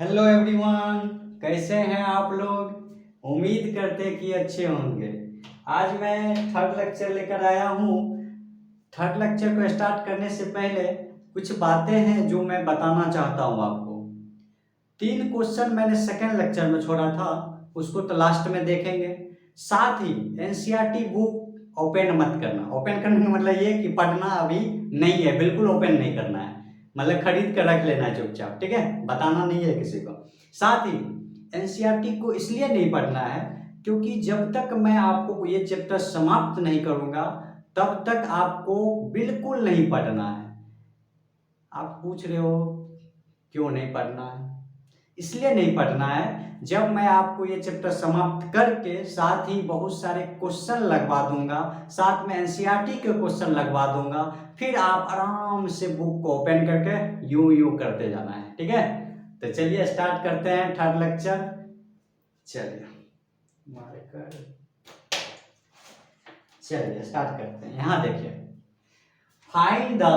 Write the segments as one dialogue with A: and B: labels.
A: Hello everyone, कैसे हैं आप लोग। उम्मीद करते कि अच्छे होंगे। आज मैं थर्ड लेक्चर लेकर आया हूँ। थर्ड लेक्चर को स्टार्ट करने से पहले कुछ बातें हैं जो मैं बताना चाहता हूँ आपको। 3 क्वेश्चन मैंने सेकेंड लेक्चर में छोड़ा था, उसको तो लास्ट में देखेंगे। साथ ही एनसीईआरटी बुक ओपन मत करना। ओपन करने का मतलब ये कि पढ़ना अभी नहीं है, बिल्कुल ओपन नहीं करना है, मतलब खरीद कर रख लेना है चुपचाप, ठीक है, बताना नहीं है किसी को। साथ ही एनसीईआरटी को इसलिए नहीं पढ़ना है क्योंकि जब तक मैं आपको ये चैप्टर समाप्त नहीं करूंगा तब तक आपको बिल्कुल नहीं पढ़ना है। आप पूछ रहे हो क्यों नहीं पढ़ना है। इसलिए नहीं पढ़ना है, जब मैं आपको ये चैप्टर समाप्त करके साथ ही बहुत सारे क्वेश्चन लगवा दूंगा, साथ में एनसीईआरटी के क्वेश्चन लगवा दूंगा, फिर आप आराम से बुक को ओपन करके यूं यूं करते जाना है, ठीक है। तो चलिए स्टार्ट करते हैं थर्ड लेक्चर। चलिए चलिए स्टार्ट करते हैं। यहाँ देखिए, find the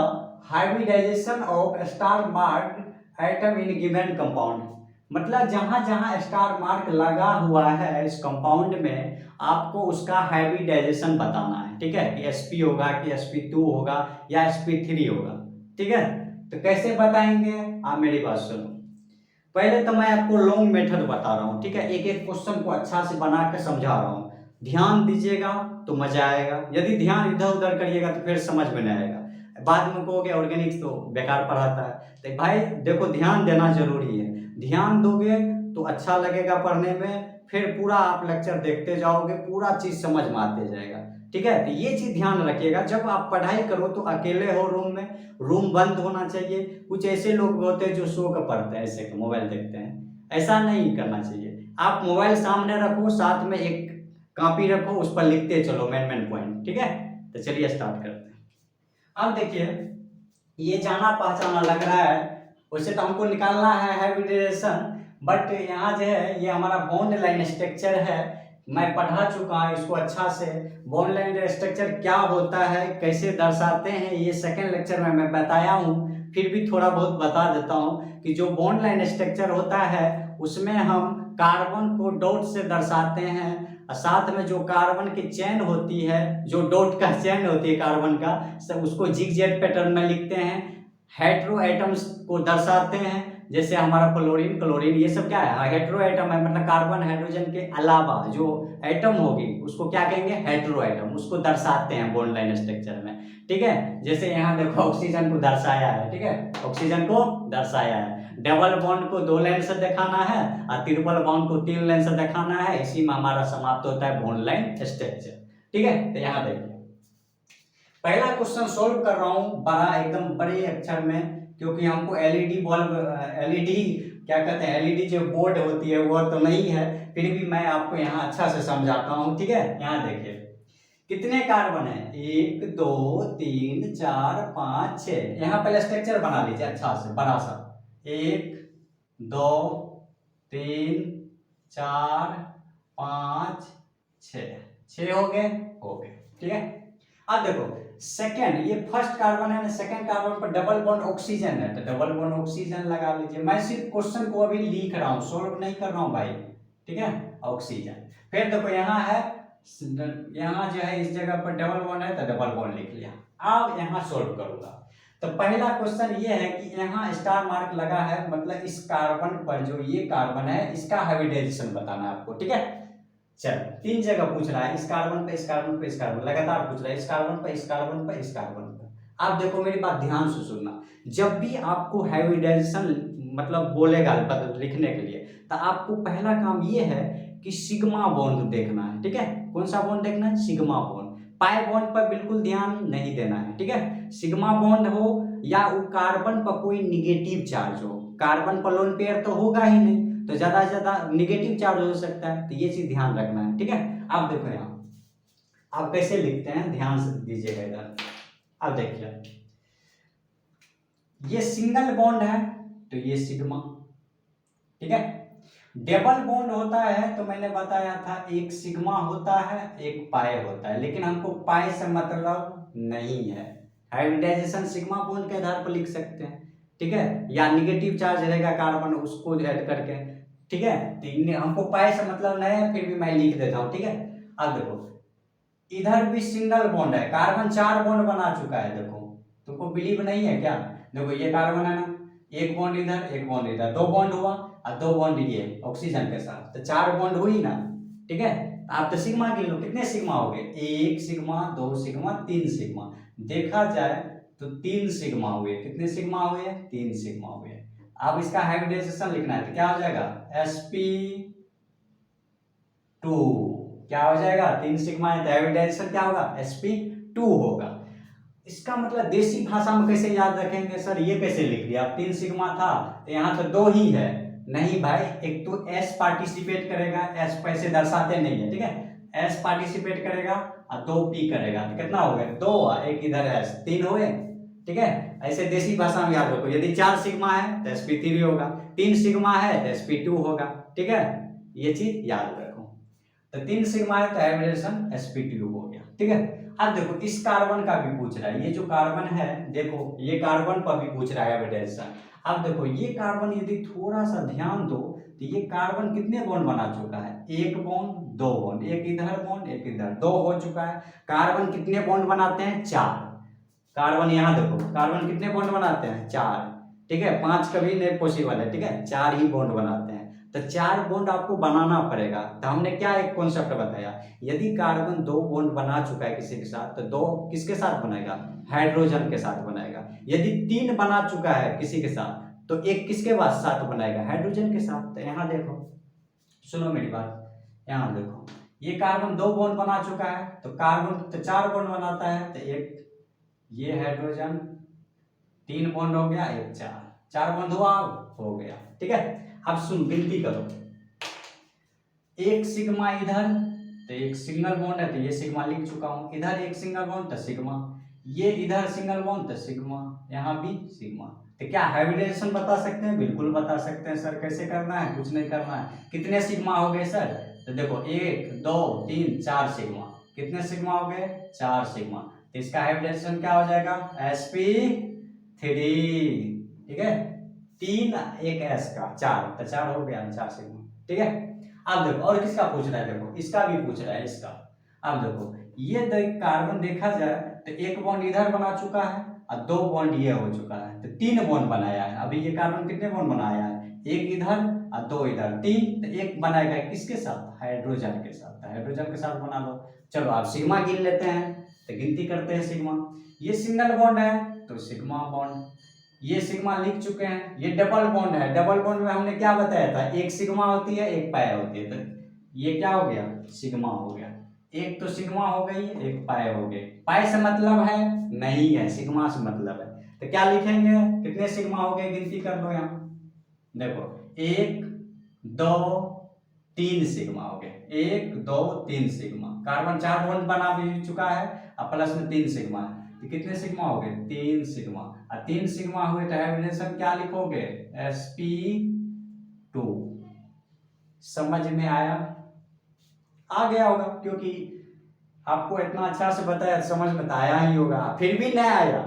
A: hybridisation of star mark atom in given compound. मतलब जहां जहां स्टार मार्क लगा हुआ है इस कंपाउंड में आपको उसका हाइब्रिडाइजेशन बताना है, ठीक है, कि sp होगा कि sp2 होगा या sp3 होगा, ठीक है। तो कैसे बताएंगे आप मेरी बात सुनो। पहले तो मैं आपको लॉन्ग मेथड बता रहा हूँ, ठीक है, एक एक क्वेश्चन को अच्छा से बना के समझा रहा हूँ। ध्यान दीजिएगा तो मजा आएगा, यदि ध्यान इधर उधर करिएगा तो फिर समझ में नहीं आएगा। बाद में कहोगे ऑर्गेनिक्स तो बेकार पढ़ाता है। तो भाई देखो, ध्यान देना जरूरी है। ध्यान दोगे तो अच्छा लगेगा पढ़ने में, फिर पूरा आप लेक्चर देखते जाओगे, पूरा चीज समझ में आते जाएगा, ठीक है। तो ये चीज ध्यान रखिएगा, जब आप पढ़ाई करो तो अकेले हो रूम में, रूम बंद होना चाहिए। कुछ ऐसे लोग होते हैं जो सो कर पढ़ते हैं, ऐसे मोबाइल देखते हैं, ऐसा नहीं करना चाहिए। आप मोबाइल सामने रखो, साथ में एक कॉपी रखो, उस पर लिखते चलो मेन मेन पॉइंट, ठीक है। तो चलिए स्टार्ट करते हैं। अब देखिए, ये जाना पहचाना लग रहा है, वैसे तो हमको निकालना है हाइब्रिडाइजेशन, बट यहाँ जो है ये हमारा बॉन्ड लाइन स्ट्रक्चर है। मैं पढ़ा चुका हूँ इसको अच्छा से। बॉन्ड लाइन स्ट्रक्चर क्या होता है, कैसे दर्शाते हैं, ये सेकेंड लेक्चर में मैं बताया हूँ, फिर भी थोड़ा बहुत बता देता हूँ कि जो बॉन्ड लाइन स्ट्रक्चर होता है उसमें हम कार्बन को डॉट से दर्शाते हैं, और साथ में जो कार्बन की चेन होती है, जो डॉट का चेन होती है कार्बन का, सब उसको जिगजैग पैटर्न में लिखते हैं। हेट्रो एटम्स को दर्शाते हैं, जैसे हमारा क्लोरीन क्लोरीन, ये सब क्या है, हेट्रो एटम है, मतलब कार्बन हाइड्रोजन के अलावा जो एटम होगी उसको क्या कहेंगे, हेट्रो एटम, उसको दर्शाते हैं बॉन्ड लाइन स्ट्रक्चर में, ठीक है। जैसे यहाँ देखो ऑक्सीजन को दर्शाया है, ठीक है, ऑक्सीजन को दर्शाया है। डबल बॉन्ड को 2 लाइन से दिखाना है और ट्रिपल बॉन्ड को 3 लाइन से दिखाना है, इसी में हमारा समाप्त होता है बॉन्ड लाइन स्ट्रक्चर, ठीक है। तो यहाँ देखिए, पहला क्वेश्चन सोल्व कर रहा हूं बड़ा एकदम बड़े अक्षर में, क्योंकि हमको एलईडी बल्ब, एलईडी क्या कहते हैं, एलईडी जो बोर्ड होती है वो तो नहीं है, फिर भी मैं आपको यहाँ अच्छा से समझाता हूँ, ठीक है। यहाँ देखिए, कितने कार्बन है, 1 2 3 4 5 6। यहाँ पहले स्ट्रक्चर बना लीजिए अच्छा से बड़ा सा, 1 2 3 4 5 6, 6 हो गए, ठीक है। अब देखो सेकेंड, ये फर्स्ट कार्बन है ना, सेकेंड कार्बन पर डबल बॉन्ड ऑक्सीजन है, तो डबल बॉन्ड ऑक्सीजन लगा लीजिए। मैं सिर्फ क्वेश्चन को अभी लिख रहा हूँ, सोल्व नहीं कर रहा हूँ भाई, ठीक है। ऑक्सीजन, फिर देखो यहाँ है, यहाँ जो है इस जगह पर डबल बॉन्ड है तो डबल बॉन्ड लिख लिया। अब यहाँ सोल्व करूंगा। तो पहला क्वेश्चन ये है कि यहाँ स्टार मार्क लगा है, मतलब इस कार्बन पर जो ये कार्बन है इसका हाइब्रिडाइजेशन बताना है आपको, ठीक है। चल 3 जगह पूछ रहा है, इस कार्बन पे इस कार्बन पे इस कार्बन, लगातार पूछ रहा है, इस कार्बन पे इस कार्बन पे इस कार्बन पे। आप देखो मेरी बात ध्यान से सुनना, जब भी आपको हाइब्रिडाइजेशन मतलब बोलेगा लिखने के लिए, तो आपको पहला काम ये है कि सिग्मा बॉन्ड देखना है, ठीक है। कौन सा बॉन्ड देखना है, सिग्मा बॉन्ड। पाई बॉन्ड पर बिल्कुल ध्यान नहीं देना है, ठीक है। सिग्मा बॉन्ड हो या वो कार्बन पर कोई निगेटिव चार्ज हो, कार्बन पर लोन पेयर तो होगा ही नहीं, तो ज्यादा से ज्यादा निगेटिव चार्ज हो सकता है, तो ये चीज ध्यान रखना है, ठीक है। आप देखो यहाँ आप कैसे लिखते हैं, ध्यान से दीजिएगा इधर। अब देखिए, ये सिंगल बॉन्ड है तो ये सिग्मा, ठीक है। डबल बॉन्ड होता है तो मैंने बताया था एक सिग्मा होता है एक पाई होता है, लेकिन हमको पाई से मतलब नहीं है, हाइब्रिडाइजेशन सिग्मा बॉन्ड के आधार पर लिख सकते हैं, ठीक है, या निगेटिव चार्ज रहेगा कार्बन उसको ऐड करके, ठीक है। तो हमको पाई से मतलब नहीं है, फिर भी मैं लिख देता हूँ, ठीक है। अब देखो इधर भी सिंगल बॉन्ड है, कार्बन 4 बॉन्ड बना चुका है, देखो तुमको बिलीव नहीं है क्या? देखो ये कार्बन है ना, एक बॉन्ड इधर एक बॉन्ड इधर, 2 बॉन्ड हुआ और 2 बॉन्ड ये ऑक्सीजन के साथ, तो 4 बॉन्ड हुई ना, ठीक है। आप तो सिग्मा गिन लो, कितने सिग्मा हो गए? 1 सिग्मा, 2 सिग्मा, 3 सिग्मा। देखा जाए तो 3 सिग्मा हुए, कितने सिग्मा हुए? 3 सिग्मा हुए। अब इसका हाइब्रिडाइजेशन लिखना है तो क्या हो जाएगा? sp2। क्या हो जाएगा? 3 सिग्मा है तो हाइब्रिडाइजेशन क्या होगा? sp2 होगा। इसका मतलब देसी भाषा में कैसे याद रखेंगे सर? ये कैसे लिख दिया? अब 3 सिग्मा था तो यहाँ तो 2 ही है। नहीं भाई, एक तो s पार्टिसिपेट करेगा, s पैसे दर्शाते नहीं है, ठीक है। s पार्टिसिपेट करेगा और 2p करेगा, तो कितना हो गया? 2, एक इधर s, 3 हो गए, ठीक है। ऐसे देसी भाषा में याद रखो, यदि 4 सिग्मा है तो sp3 होगा, 3 सिग्मा है तो sp2 होगा, ठीक है। ये चीज याद रखो। तो 3 सिग्मा है तो हाइब्रिडेशन sp2 हो गया, ठीक है। अब देखो इस कार्बन का भी पूछ रहा है, ये जो कार्बन है देखो, ये कार्बन पर भी पूछ रहा है हाइब्रिडेशन। अब देखो ये कार्बन यदि थोड़ा सा ध्यान दो तो ये कार्बन कितने बॉन्ड बना चुका है? 1 बॉन्ड 2 बॉन्ड, एक इधर बॉन्ड एक इधर, 2 हो चुका है। कार्बन कितने बॉन्ड बनाते हैं? 4। कार्बन यहाँ देखो, कार्बन कितने बॉन्ड बनाते हैं? 4, ठीक है। 5 कभी नहीं पॉसिबल है, ठीक है, 4 ही बॉन्ड बनाते हैं। तो 4 बॉन्ड आपको बनाना पड़ेगा। तो हमने क्या एक कॉन्सेप्ट बताया, यदि कार्बन 2 बॉन्ड बना चुका है किसी के साथ तो 2 किसके साथ बनेगा? हाइड्रोजन के साथ बनेगा। यदि 3 बना चुका है किसी के साथ तो एक किसके साथ बनाएगा? हाइड्रोजन के साथ। तो यहाँ देखो, सुनो मेरी बात, यहाँ देखो ये कार्बन 2 बॉन्ड बना चुका है तो कार्बन तो 4 बॉन्ड बनाता है, तो एक ये हाइड्रोजन, 3 बॉन्ड हो गया, एक 4 बॉन्ड हुआ, हो गया, ठीक है। अब सुन, गिनती करो, 1 सिग्मा इधर तो एक सिंगल बॉन्ड है तो ये सिग्मा लिख चुका हूं, इधर एक सिंगल बॉन्ड तो सिग्मा, ये इधर सिंगल बॉन्ड तो सिग्मा, यहाँ भी सिग्मा। तो क्या हाइब्रिडाइजेशन बता सकते हैं? बिल्कुल बता सकते हैं सर। कैसे करना है? कुछ नहीं करना है। कितने सिग्मा हो गए सर? तो देखो 1 2 3 4 सिग्मा। कितने सिग्मा हो गए? 4 सिग्मा। तो इसका हाइब्रिडाइजेशन क्या हो जाएगा? sp3, ठीक है। 3 एक s का 4, तो 4 हो गया, 4 सिग्मा, ठीक है। अब देखो और किसका पूछ रहा है? देखो इसका भी पूछ रहा है, इसका। अब देखो ये कार्बन देखा जाए तो 1 बॉन्ड इधर बना चुका है और 2 बॉन्ड ये हो चुका है, तो 3 बॉन्ड बनाया है। अभी ये कार्बन कितने बॉन्ड बनाया है? 1 इधर और 2 इधर, 3। तो 1 बनाएगा किसके साथ? हाइड्रोजन के साथ। हाइड्रोजन के साथ बना लो। चलो आप सिग्मा गिन लेते हैं, तो गिनती करते हैं सिग्मा। ये सिंगल बॉन्ड है तो सिग्मा बॉन्ड, ये सिग्मा लिख चुके हैं। ये डबल बॉन्ड है, डबल बॉन्ड में हमने क्या बताया था? एक सिग्मा होती है एक पाई होती है, तो ये क्या हो गया? सिग्मा हो गया। एक तो सिग्मा हो गई, एक पाई हो गई। पाई से मतलब है? नहीं है, सिग्मा से मतलब है। तो क्या लिखेंगे? कितने सिग्मा हो गए? गिनती कर लो यहाँ, देखो 1 2 3 सिग्मा हो गए, 1 2 3 सिग्मा। कार्बन 4 बॉन्ड बना भी चुका है और प्लस में 3 सिग्मा है, तो कितने सिग्मा हो गए? 3 सिग्मा। और 3 सिग्मा हुए तो हाइब्रिडेशन क्या लिखोगे? sp2। समझ में आया? आ गया होगा, क्योंकि आपको इतना अच्छा से बताया, समझ में तो आया ही होगा। फिर भी नहीं आया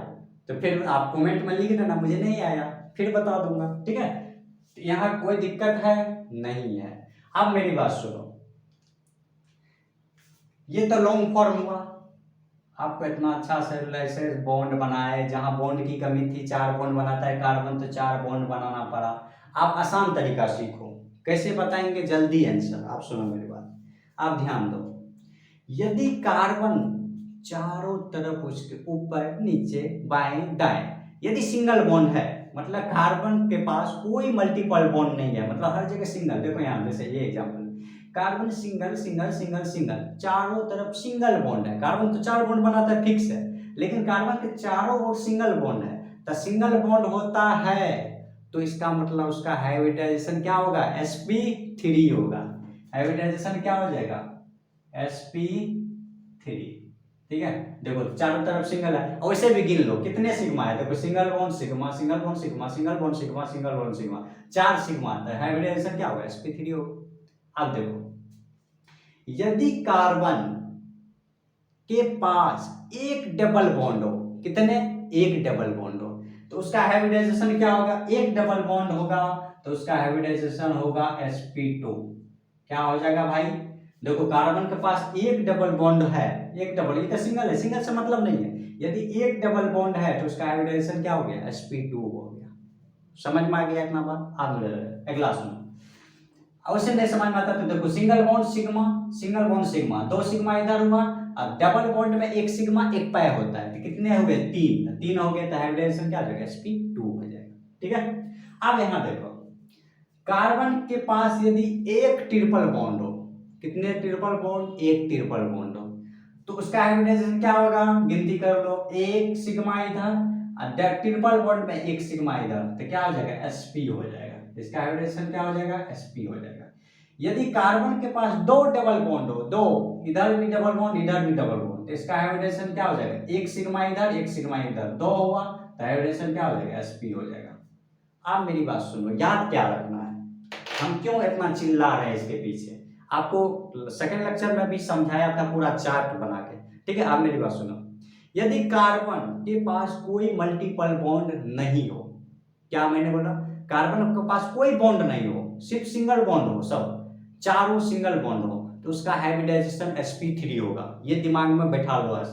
A: तो फिर आप कमेंट में लिख देना मुझे नहीं आया, फिर बता दूंगा, ठीक है। यहाँ कोई दिक्कत है नहीं है। अब मेरी बात सुनो, ये तो लॉन्ग फॉर्म हुआ, आपको इतना अच्छा से ऐसे बॉन्ड बनाए, जहां बॉन्ड की कमी थी 4 बॉन्ड बनाता है कार्बन तो 4 बॉन्ड बनाना पड़ा। आप आसान तरीका सीखो, कैसे बताएंगे? जल्दी आंसर। आप सुनो मेरी बात, आप ध्यान दो। यदि कार्बन चारों तरफ उसके ऊपर नीचे बाएं दाएं, यदि सिंगल बॉन्ड है, मतलब कार्बन के पास कोई मल्टीपल बॉन्ड नहीं है, मतलब हर जगह सिंगल। देखो यहाँ जैसे ये example, carbon single single single single, चारों तरफ सिंगल बॉन्ड है। कार्बन तो 4 बॉन्ड बनाता है फिक्स है, लेकिन कार्बन के चारों ओर सिंगल बॉन्ड है। तो सिंगल बॉन्ड होता है तो इसका मतलब उसका हाइब्रिडाइजेशन क्या होगा? sp3 होगा। हाइब्रिडाइजेशन क्या हो जाएगा? sp3, ठीक है। देखो चारों तरफ सिंगल है, और वैसे भी गिन लो कितने सिग्मा है। देखो single bond sigma, single bond sigma, single bond sigma, single bond sigma, 4 sigma आता है। हाइब्रिडाइजेशन क्या होगा? sp3 होगा। अब देखो यदि कार्बन के पास एक डबल बॉन्ड हो, कितने? एक डबल बॉन्ड हो, तो तो उसका हाइब्रिडाइजेशन क्या होगा, एक डबल बॉन्ड होगा तो उसका हाइब्रिडाइजेशन होगा sp2। क्या हो जाएगा भाई, देखो कार्बन के पास एक डबल बॉन्ड है, एक डबल, ये तो सिंगल है, सिंगल से मतलब नहीं है, यदि एक डबल बॉन्ड है तो उसका हाइब्रिडाइजेशन क्या हो गया, sp2 हो गया। समझ में आ गया इतना बात। आगे अगला सुनो, अवश्य नहीं समझ में आता तो देखो, single bond sigma, single bond sigma, दो सिग्मा इधर हुआ, और डबल बॉन्ड में एक सिग्मा एक पाई होता है, तो कितने हो गए, तीन, तीन हो गए, तो हाइब्रिडाइजेशन क्या हो जाएगा, sp2 हो जाएगा। ठीक है, अब यहां देखो, कार्बन के पास यदि एक ट्रिपल बॉन्ड हो, कितने ट्रिपल बॉन्ड, एक ट्रिपल बॉन्ड हो, तो उसका हाइब्रिडाइजेशन क्या होगा, गिनती कर लो, एक सिग्मा इधर और ट्रिपल बॉन्ड में एक सिग्मा इधर, तो क्या हो जाएगा, sp हो जाएगा। इसका हाइब्रिडेशन क्या हो जाएगा, sp हो जाएगा। यदि कार्बन के पास दो डबल बॉन्ड हो, दो, इधर भी डबल बॉन्ड इधर भी डबल बॉन्ड, तो इसका हाइब्रिडेशन क्या हो जाएगा, एक सिग्मा इधर एक सिग्मा इधर, दो हुआ, तो हाइब्रिडेशन क्या हो जाएगा, sp हो जाएगा। आप मेरी बात सुनो, याद क्या रखना है, हम क्यों इतना चिल्ला रहे हैं इसके पीछे, आपको सेकंड लेक्चर में भी समझाया था पूरा चार्ट बना के। ठीक है, आप मेरी बात सुनो, यदि कार्बन के पास कोई मल्टीपल बॉन्ड नहीं हो, क्या मैंने बोला, कार्बन के पास कोई बॉन्ड नहीं हो, सिर्फ सिंगल बॉन्ड हो, सब चारों सिंगल बॉन्ड हो, तो उसका हाइब्रिडाइजेशन sp3 होगा। ये दिमाग में बैठा लो,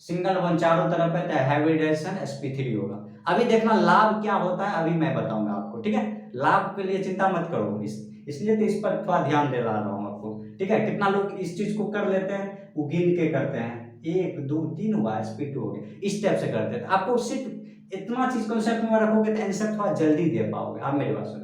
A: सिंगल बॉन्ड चारों तरफ है तो हाइब्रिडाइजेशन sp3 होगा। अभी देखना लाभ क्या होता है, अभी मैं बताऊंगा आपको। ठीक है, लाभ के लिए चिंता मत करो, इसलिए तो इस पर थोड़ा ध्यान दे रहा हूँ आपको। ठीक है, कितना लोग इस चीज को कर लेते हैं, वो गिन के करते हैं, एक दो तीन हुआ sp2 हो गया, इस टाइप से करते हैं। आपको सिर्फ इतना चीज कॉन्सेप्ट में रखोगे तो आंसर थोड़ा जल्दी दे पाओगे। आप मेरी बात सुनो,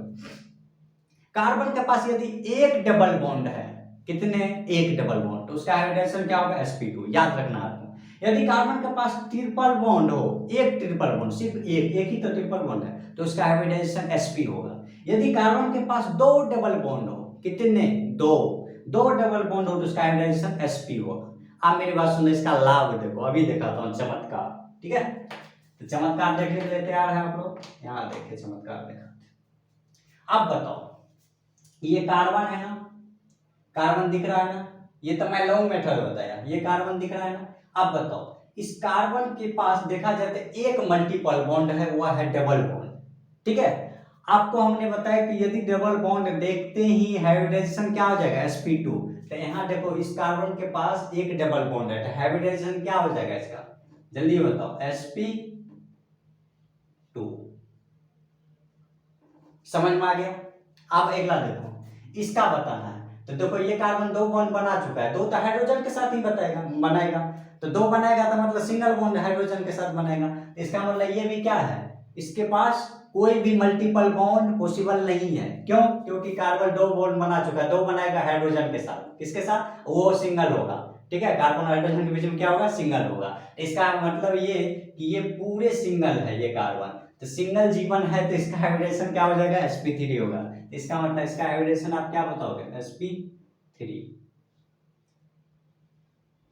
A: कार्बन के पास यदि एक डबल बॉन्ड है, कितने, एक डबल बॉन्ड, तो उसका हाइब्रिडेशन क्या होगा, sp2। याद रखना आपको। यदि कार्बन के पास ट्रिपल बॉन्ड हो, एक ट्रिपल बॉन्ड, सिर्फ एक ही तो ट्रिपल बॉन्ड है, तो उसका हाइब्रिडाइजेशन sp होगा। यदि कार्बन के पास दो डबल बॉन्ड हो, कितने, दो, दो डबल बॉन्ड हो, तो उसका हाइब्रिडाइजेशन sp होगा। आप मेरी बात सुनो, इसका लाभ देखो, अभी दिखाता हूँ चमत्कार। ठीक है, तो चमत्कार देखने के लिए तैयार है आप लोग, यहाँ देखिए चमत्कार देखा। अब बताओ, ये कार्बन है ना, कार्बन दिख रहा है ना, ये तो मैं लॉन्ग मेथड बताया, ये कार्बन दिख रहा है ना। अब बताओ, इस कार्बन के पास देखा जाए तो एक मल्टीपल बॉन्ड है, वह है डबल बॉन्ड। ठीक है, आपको हमने बताया कि यदि डबल बॉन्ड देखते ही हाइब्रिडाइजेशन क्या हो जाएगा, sp2। तो यहाँ देखो, इस कार्बन के पास एक डबल बॉन्ड है, तो हाइब्रिडाइजेशन क्या हो जाएगा इसका, जल्दी बताओ, sp2। समझ में आ गया। अब अगला देखो, इसका बताना है, तो देखो ये कार्बन दो बॉन्ड बना चुका है, दो तो हाइड्रोजन के साथ ही बनाएगा, तो दो बनाएगा तो मतलब सिंगल बॉन्ड हाइड्रोजन के साथ बनेगा, इसका मतलब ये भी क्या है, इसके पास कोई भी मल्टीपल बॉन्ड पॉसिबल नहीं है। क्यों, क्योंकि कार्बन दो बॉन्ड बना चुका है, दो बनाएगा हाइड्रोजन के साथ, किसके साथ, वो सिंगल होगा। ठीक है, कार्बन और हाइड्रोजन के बीच में क्या होगा, सिंगल होगा। इसका मतलब ये कि ये पूरे सिंगल है, ये कार्बन तो सिंगल जीवन है, तो इसका हाइब्रिडेशन क्या हो जाएगा, sp3 होगा। इसका मतलब इसका हाइब्रिडेशन आप क्या बताओगे, sp3।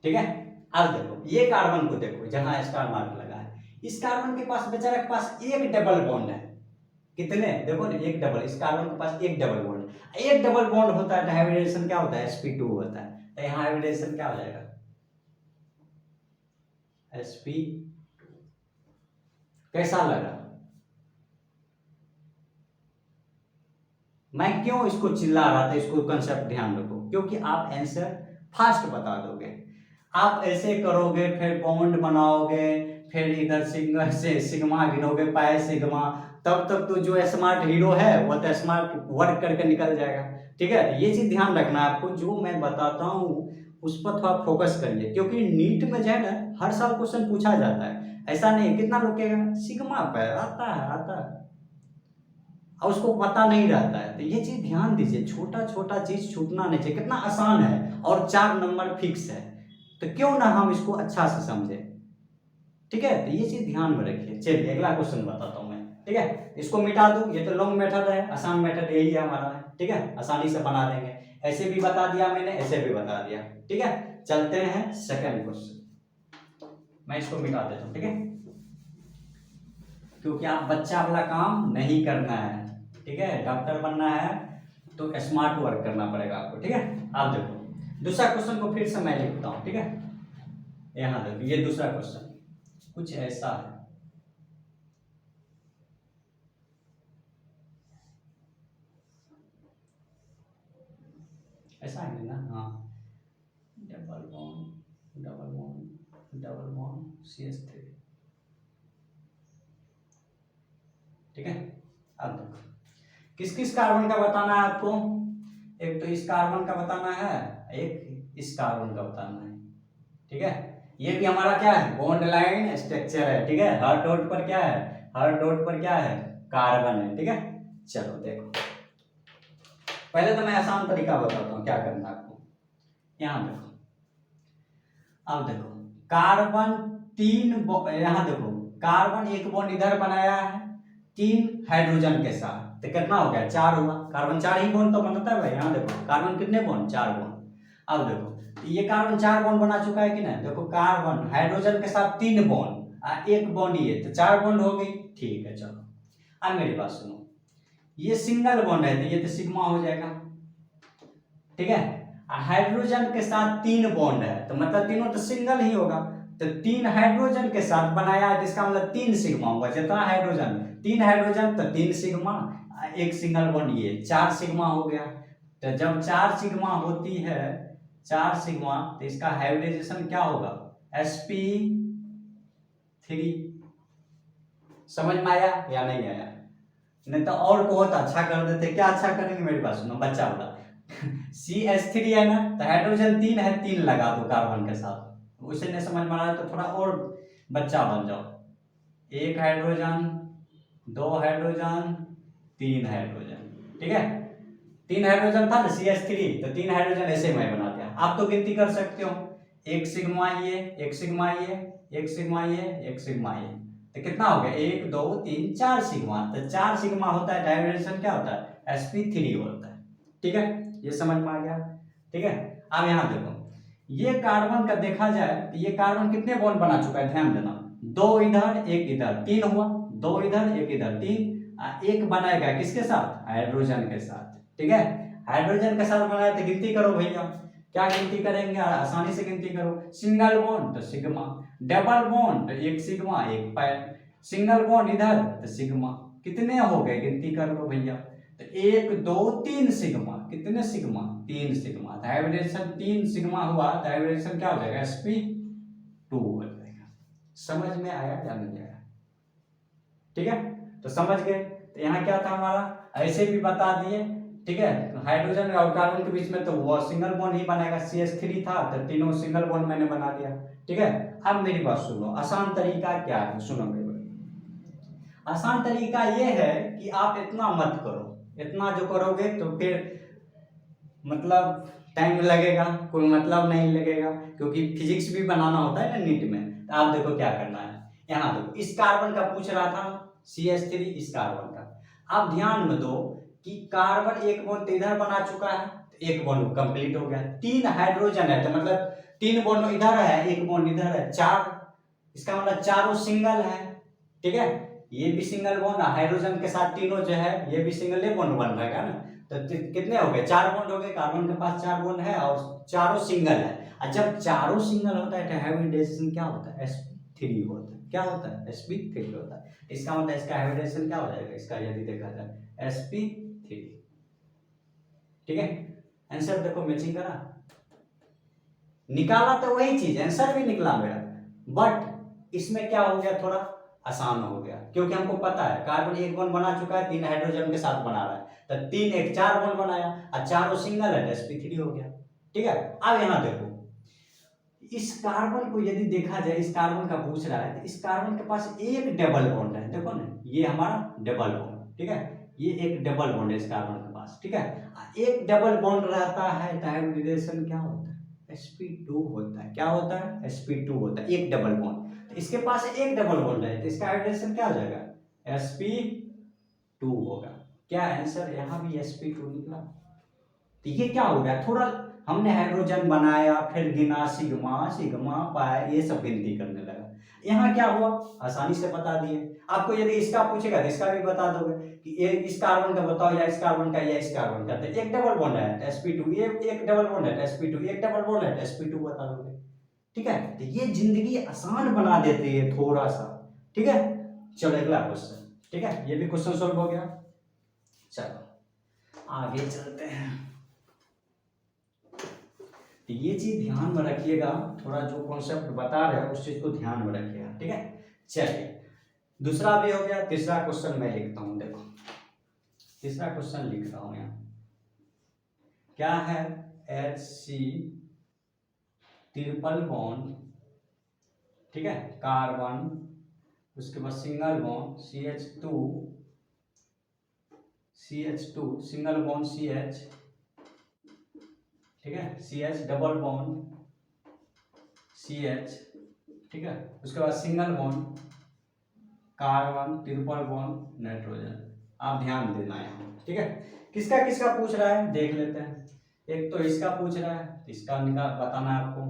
A: ठीक है, अब देखो ये कार्बन को देखो, जहां स्टार मार्क लगा है, इस कार्बन के पास, बेचारा के पास एक डबल बॉन्ड है, कितने, देखो ना, एक डबल, इस कार्बन के पास एक डबल बॉन्ड, एक डबल बॉन्ड होता है तो हाइब्रिडेशन क्या होता है, sp2 होता है। तो यहाँ हाइब्रिडेशन क्या हो जाएगा, sp। कैसा लगा, मैं क्यों इसको चिल्ला रहा था, इसको कंसेप्ट ध्यान रखो, क्योंकि आप आंसर फास्ट बता दोगे। आप ऐसे करोगे, फिर बॉन्ड बनाओगे, फिर इधर सिंगल से सिग्मा गिनोगे, पाई सिग्मा, तब तक तो जो स्मार्ट हीरो है वो तो स्मार्ट वर्क करके निकल जाएगा। ठीक है, तो ये चीज ध्यान रखना है आपको, जो मैं बताता हूँ उस पर थोड़ा फोकस करिए, क्योंकि नीट में जो है ना हर साल क्वेश्चन पूछा जाता है, ऐसा नहीं, कितना लोग कहेगा सिग्मा पे आता है और उसको पता नहीं रहता है। तो ये चीज ध्यान दीजिए, छोटा छोटा चीज छूटना नहीं चाहिए, कितना आसान है और 4 नंबर फिक्स है, तो क्यों ना हम इसको अच्छा से समझे। ठीक है, तो ये चीज ध्यान में रखिए। चलिए अगला क्वेश्चन बताता हूं मैं। ठीक है, इसको मिटा दूं, ये तो लॉन्ग मेथड है, आसान मेथड यही है हमारा। ठीक है, आसानी से बना देंगे, ऐसे भी बता दिया मैंने, ऐसे भी बता दिया। ठीक है, चलते हैं सेकंड क्वेश्चन, मैं इसको मिटा देता हूं। ठीक है, क्योंकि आप बच्चा वाला काम नहीं करना है। ठीक है, डॉक्टर बनना है तो स्मार्ट वर्क करना पड़ेगा आपको। ठीक है, आप देखो दूसरा क्वेश्चन को फिर से मैं लिखता हूं। ठीक है, यहाँ देखो, ये दूसरा क्वेश्चन कुछ ऐसा है, ऐसा है ना, हाँ, double bond double bond double bond CH3। ठीक है, अब देखो किस किस कार्बन का बताना है आपको। एक तो इस कार्बन का बताना है, एक इस कार्बन का बताना है। ठीक है, ये भी हमारा क्या है, बॉन्ड लाइन स्ट्रक्चर है। ठीक है, हर डॉट पर क्या है, हर डॉट पर क्या है, कार्बन है। ठीक है, चलो देखो, पहले तो मैं आसान तरीका बताता हूँ क्या करना है आपको। यहाँ देखो, अब देखो कार्बन यहाँ देखो कार्बन एक बॉन्ड इधर बनाया है 3 हाइड्रोजन के साथ, तो कितना हो गया, 4 हुआ। कार्बन 4 ही बॉन्ड तो बनाता है भाई। यहाँ देखो कार्बन कितने बॉन्ड, 4 बॉन्ड। अब देखो तो ये कार्बन 4 बॉन्ड बना चुका है कि नहीं, देखो कार्बन हाइड्रोजन के साथ 3 बॉन्ड, एक बॉन्ड ये, तो 4 बॉन्ड हो गई। ठीक है, चलो अब मेरी बात सुनो, ये सिंगल बॉन्ड है तो ये तो सिग्मा हो जाएगा। ठीक है, हाइड्रोजन के साथ 3 बॉन्ड है तो मतलब तीनों तो सिंगल ही होगा, तो 3 हाइड्रोजन के साथ बनाया है तो इसका मतलब 3 सिग्मा होगा। जितना हाइड्रोजन, 3 हाइड्रोजन तो 3 सिग्मा, एक सिंगल बॉन्ड, ये 4 सिग्मा हो गया। तो जब 4 सिग्मा होती है, 4 सिग्मा, तो इसका हाइब्रिडाइजेशन क्या होगा, sp3। समझ में आया या नहीं आया? नहीं तो और बहुत अच्छा कर देते। क्या अच्छा करेंगे, मेरी बात सुनो, बच्चा वाला CH3 है ना, तो हाइड्रोजन 3 है, 3 लगा दो कार्बन के साथ। उसे नहीं समझ में आ रहा तो थोड़ा और बच्चा बन जाओ, 1 हाइड्रोजन, 2 हाइड्रोजन, 3 हाइड्रोजन। ठीक है, 3 हाइड्रोजन था ना CH3, तो 3 हाइड्रोजन ऐसे मैं बना दिया। आप तो गिनती कर सकते हो, एक सिग्मा ये, एक सिग्मा ये, एक सिग्मा ये, एक सिग्मा ये, तो कितना हो गया, 1 2 3 4 सिग्मा। तो 4 सिग्मा होता है, डायवर्जेशन क्या होता है, sp3 होता है। ठीक है, ये समझ में आ गया। ठीक है, अब यहाँ देखो, ये कार्बन का देखा जाए तो ये कार्बन कितने बॉन्ड बना चुका है, ध्यान देना, 2 इधर 1 इधर, 3 हुआ, 2 इधर 1 इधर 3, एक बनाएगा किसके साथ, हाइड्रोजन के साथ। ठीक है, हाइड्रोजन के साथ बनाया तो गिनती करो भैया, क्या गिनती करेंगे, आसानी से गिनती करो। सिंगल बॉन्ड तो सिग्मा, डबल बॉन्ड तो 1 सिग्मा 1 पैर, सिंगल बॉन्ड इधर तो सिग्मा, कितने हो गए, गिनती कर लो भैया। तो 1 2 3 सिग्मा, कितने सिग्मा, 3 सिग्मा। हाइब्रिडेशन 3 सिग्मा हुआ तो हाइब्रिडेशन क्या हो जाएगा, sp2 हो जाएगा। समझ में आया या नहीं आया? ठीक है, तो समझ गए। तो यहाँ क्या था हमारा, ऐसे भी बता दिए। ठीक है, तो हाइड्रोजन और कार्बन के बीच में तो वो सिंगल बॉन्ड ही बनेगा, CH3 था तो तीनों सिंगल बॉन्ड मैंने बना दिया। ठीक है, अब मेरी बात सुनो, आसान तरीका क्या है, सुनो मेरी बात। आसान तरीका ये है कि आप इतना मत करो, इतना जो करोगे तो फिर मतलब टाइम लगेगा, कोई मतलब नहीं लगेगा, क्योंकि फिजिक्स भी बनाना होता है ना नीट में। तो आप देखो क्या करना है, यहाँ देखो इस कार्बन का पूछ रहा था CH3, इस कार्बन का। आप ध्यान में दो कि कार्बन एक बॉन्ड इधर बना चुका है, तो एक बॉन्ड कंप्लीट हो गया। 3 हाइड्रोजन है तो मतलब 3 बॉन्ड इधर है, एक बॉन्ड इधर है, 4, इसका मतलब चारों सिंगल है। ठीक है, ये भी सिंगल बॉन्ड, हाइड्रोजन के साथ तीनों जो है ये भी सिंगल बॉन्ड बन रहेगा ना, तो कितने हो गए, 4 बॉन्ड हो गए। कार्बन के पास 4 बॉन्ड है और चारों सिंगल है, और जब चारों सिंगल होता है तो हाइब्रिडाइजेशन क्या होता है, sp3 होता है। क्या होता है, sp3 होता है। इसका मतलब इसका हाइब्रिडाइजेशन क्या हो जाएगा, इसका यदि देखा जाए sp3। ठीक है, आंसर देखो मैचिंग करा, निकाला तो वही चीज, आंसर भी निकला मेरा, बट इसमें क्या हो गया, थोड़ा आसान हो गया, क्योंकि हमको पता है कार्बन एक बॉन्ड बना चुका है, 3 हाइड्रोजन के साथ बना रहा है, तो 3 1 4 बॉन्ड बनाया और चारों सिंगल है, sp3 हो गया। ठीक है, अब यहाँ देखो, इस कार्बन को यदि देखा जाए, इस कार्बन का पूछ रहा है, तो इस कार्बन के पास एक डबल बॉन्ड है, देखो ना, ये हमारा डबल बॉन्ड। ठीक है, ये एक डबल बॉन्ड है इस कार्बन के पास। ठीक है, एक डबल बॉन्ड रहता है तो हाइब्रिडेशन क्या होता है, sp2 होता है। क्या होता है, sp2 होता है, एक डबल बॉन्ड। तो इसके पास एक डबल बॉन्ड है तो इसका हाइब्रिडेशन क्या हो जाएगा, sp2 होगा। क्या आंसर, यहाँ भी sp2 निकला। तो ये क्या हो गया, थोड़ा हमने हाइड्रोजन बनाया, फिर गिना, सिग्मा सिग्मा पाई, ये सब गिनती करने लगा। यहाँ क्या हुआ, आसानी से बता दिए। आपको यदि इसका पूछेगा तो इसका भी बता दोगे कि ये इस कार्बन का बताओ, या इस कार्बन का, या इस कार्बन का। तो एक डबल बॉन्ड है sp2, ये एक डबल बॉन्ड है sp2, एक डबल बॉन्ड है sp2 बता दोगे। ठीक है, तो ये जिंदगी आसान बना देते हैं थोड़ा सा। ठीक है, चलो अगला क्वेश्चन। ठीक है, ये भी क्वेश्चन सॉल्व हो गया। चलो आगे चलते हैं। तो ये चीज ध्यान में रखिएगा, थोड़ा जो कॉन्सेप्ट बता रहे हैं उस चीज को ध्यान में रखिएगा, ठीक है। चलिए दूसरा भी हो गया, तीसरा क्वेश्चन मैं लिखता हूं, देखो तीसरा क्वेश्चन लिख रहा हूं यहाँ, क्या है, HC ट्रिपल बॉन्ड, ठीक है, कार्बन, उसके बाद single bond CH2 single bond CH, ठीक है, CH डबल बॉन्ड CH, ठीक है, उसके बाद single bond carbon, triple bond nitrogen. आप ध्यान देना यहाँ, ठीक है। किसका किसका पूछ रहा है देख लेते हैं। एक तो इसका पूछ रहा है, इसका निकाल बताना है आपको,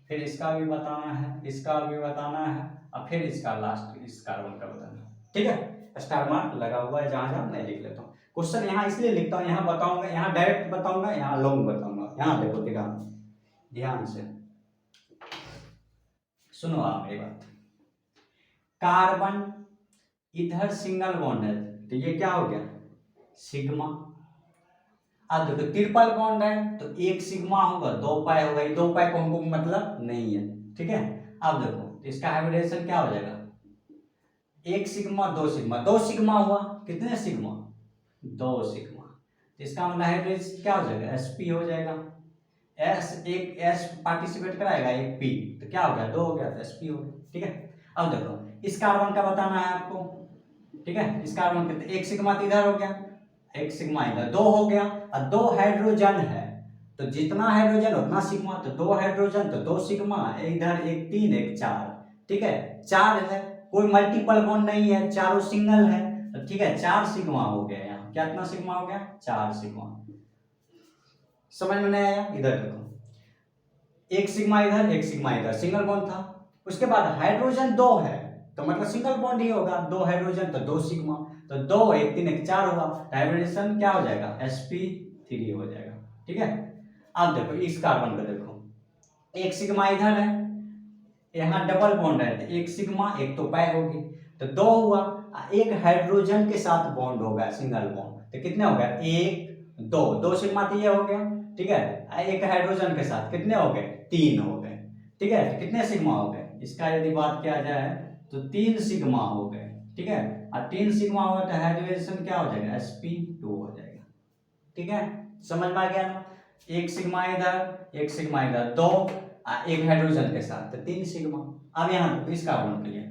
A: फिर इसका भी बताना है, इसका भी बताना है, और फिर इसका लास्ट इस कार्बन का बताना है, ठीक है। स्टार मार्क लगा हुआ है जहां जहां, मैं लिख लेता हूँ। क्वेश्चन यहाँ इसलिए लिखता हूँ, यहाँ बताऊंगा, यहाँ डायरेक्ट बताऊंगा, यहाँ लॉन्ग बताऊंगा। यहाँ देखो ध्यान से सुनो आप मेरी बात। कार्बन इधर सिंगल बॉन्ड है, तो ये क्या हो गया, सिग्मा। अब देखो ट्रिपल बॉन्ड है तो एक सिग्मा होगा, 2 पाई होगा, ये 2 पाई को हमको मतलब नहीं है, ठीक है। अब देखो इसका हाइब्रिडेशन क्या हो जाएगा, 1 सिग्मा 2 सिग्मा, 2 सिग्मा हुआ, कितने सिग्मा, 2 सिग्मा। तो इसका मतलब हाइब्रिडेशन क्या हो जाएगा, sp हो जाएगा। एक s पार्टिसिपेट कराएगा, एक p, तो क्या हो गया, 2 हो गया, तो sp हो गया, ठीक है। अब देखो इस कार्बन का बताना है आपको, ठीक है। इस कार्बन के एक सिग्मा तो इधर हो गया, एक सिग्मा इधर, 2 हो गया, और 2 हाइड्रोजन है तो जितना हाइड्रोजन उतना सिग्मा, तो 2 हाइड्रोजन तो 2 सिग्मा, इधर एक 3 एक 4, ठीक है। 4 है, कोई मल्टीपल बॉन्ड नहीं है, चारों सिंगल है, तो ठीक है 4 सिग्मा हो गया। यहाँ कितना सिग्मा हो गया, 4 सिग्मा। समझ में नहीं आया, इधर देखो एक सिग्मा इधर, एक सिग्मा इधर, सिंगल बॉन्ड था। उसके बाद हाइड्रोजन 2 है तो मतलब सिंगल बॉन्ड ही होगा, 2 हाइड्रोजन तो 2 सिग्मा, तो 2 एक 3 एक 4 हुआ, हाइब्रिडेशन क्या हो जाएगा, sp3 हो जाएगा, ठीक है। अब देखो इस कार्बन को देखो, एक सिग्मा इधर है, यहाँ डबल बॉन्ड है, तो एक सिग्मा एक तो पाई होगी, तो 2 हुआ, एक हाइड्रोजन के साथ बॉन्ड होगा सिंगल बॉन्ड, तो कितने हो गया, 1 2, 2 सिग्मा तो ये हो गया, ठीक है। एक हाइड्रोजन के साथ कितने हो गए, 3 हो गए, ठीक है। तो कितने सिग्मा हो गए, इसका यदि बात किया जाए तो 3 सिग्मा हो गए, ठीक है। और 3 सिग्मा होगा तो हाइड्रोजन क्या हो जाएगा, sp2 हो जाएगा, ठीक है। समझ में आ गया ना, एक सिग्मा इधर, एक सिग्मा इधर, 2 एक हाइड्रोजन के साथ तो 3 सिग्मा। अब यहाँ इस कार्बन के लिए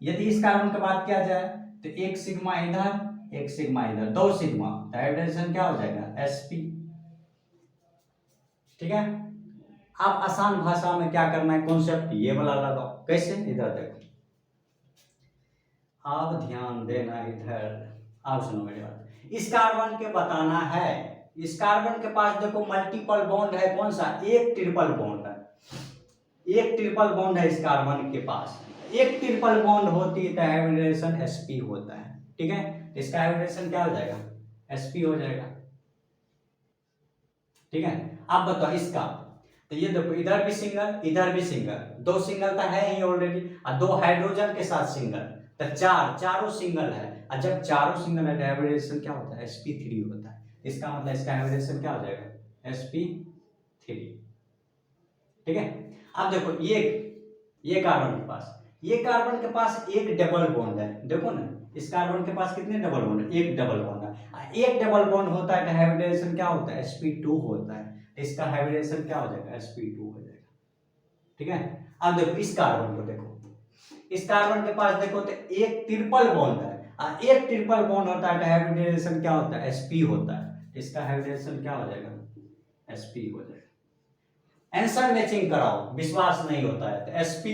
A: यदि इस कार्बन की बात किया जाए तो एक सिग्मा इधर, एक सिग्मा इधर, 2 सिग्मा, तो हाइड्रोजन क्या हो जाएगा, sp, ठीक है। आप आसान भाषा में क्या करना है, कॉन्सेप्ट ये वाला लगाओ, कैसे, इधर देखो, आप ध्यान देना इधर, आप सुनो मेरी बात। इस कार्बन के बताना है, इस कार्बन के पास देखो मल्टीपल बॉन्ड है, कौन सा, एक ट्रिपल बॉन्ड है, एक ट्रिपल बॉन्ड है इस कार्बन के पास। एक ट्रिपल बॉन्ड होती है तो हाइब्रिडेशन sp होता है, ठीक है। इसका हाइब्रिडेशन क्या हो जाएगा, sp हो जाएगा, ठीक है। अब बताओ इसका, तो ये देखो इधर भी सिंगल, इधर भी सिंगल, 2 सिंगल तो है ही ऑलरेडी, और 2 हाइड्रोजन के साथ सिंगल, तो 4, चारों सिंगल है, और जब चारों सिंगल है तो हाइब्रिडेशन क्या होता है, sp3 होता है। इसका मतलब इसका हाइब्रिडेशन क्या हो जाएगा, sp3, ठीक है। अब देखो ये कार्बन के पास, ये कार्बन के पास एक डबल बॉन्ड है, देखो ना इस कार्बन के पास कितने डबल बॉन्ड है, एक डबल बॉन्ड है। एक डबल बॉन्ड होता है तो हाइब्रिडेशन क्या होता है, sp2 होता है, इसका हाइब्रिडेशन क्या हो जाएगा, sp2 हो जाएगा, ठीक है। अब देखो इस कार्बन को देखो, इस कार्बन के पास देखो तो एक ट्रिपल बॉन्ड है, और एक ट्रिपल बॉन्ड होता है तो हाइब्रिडेशन क्या होता है, sp होता है, इसका हाइब्रिडेशन क्या हो जाएगा, sp हो जाएगा। आंसर मैचिंग कराओ, विश्वास नहीं होता है तो sp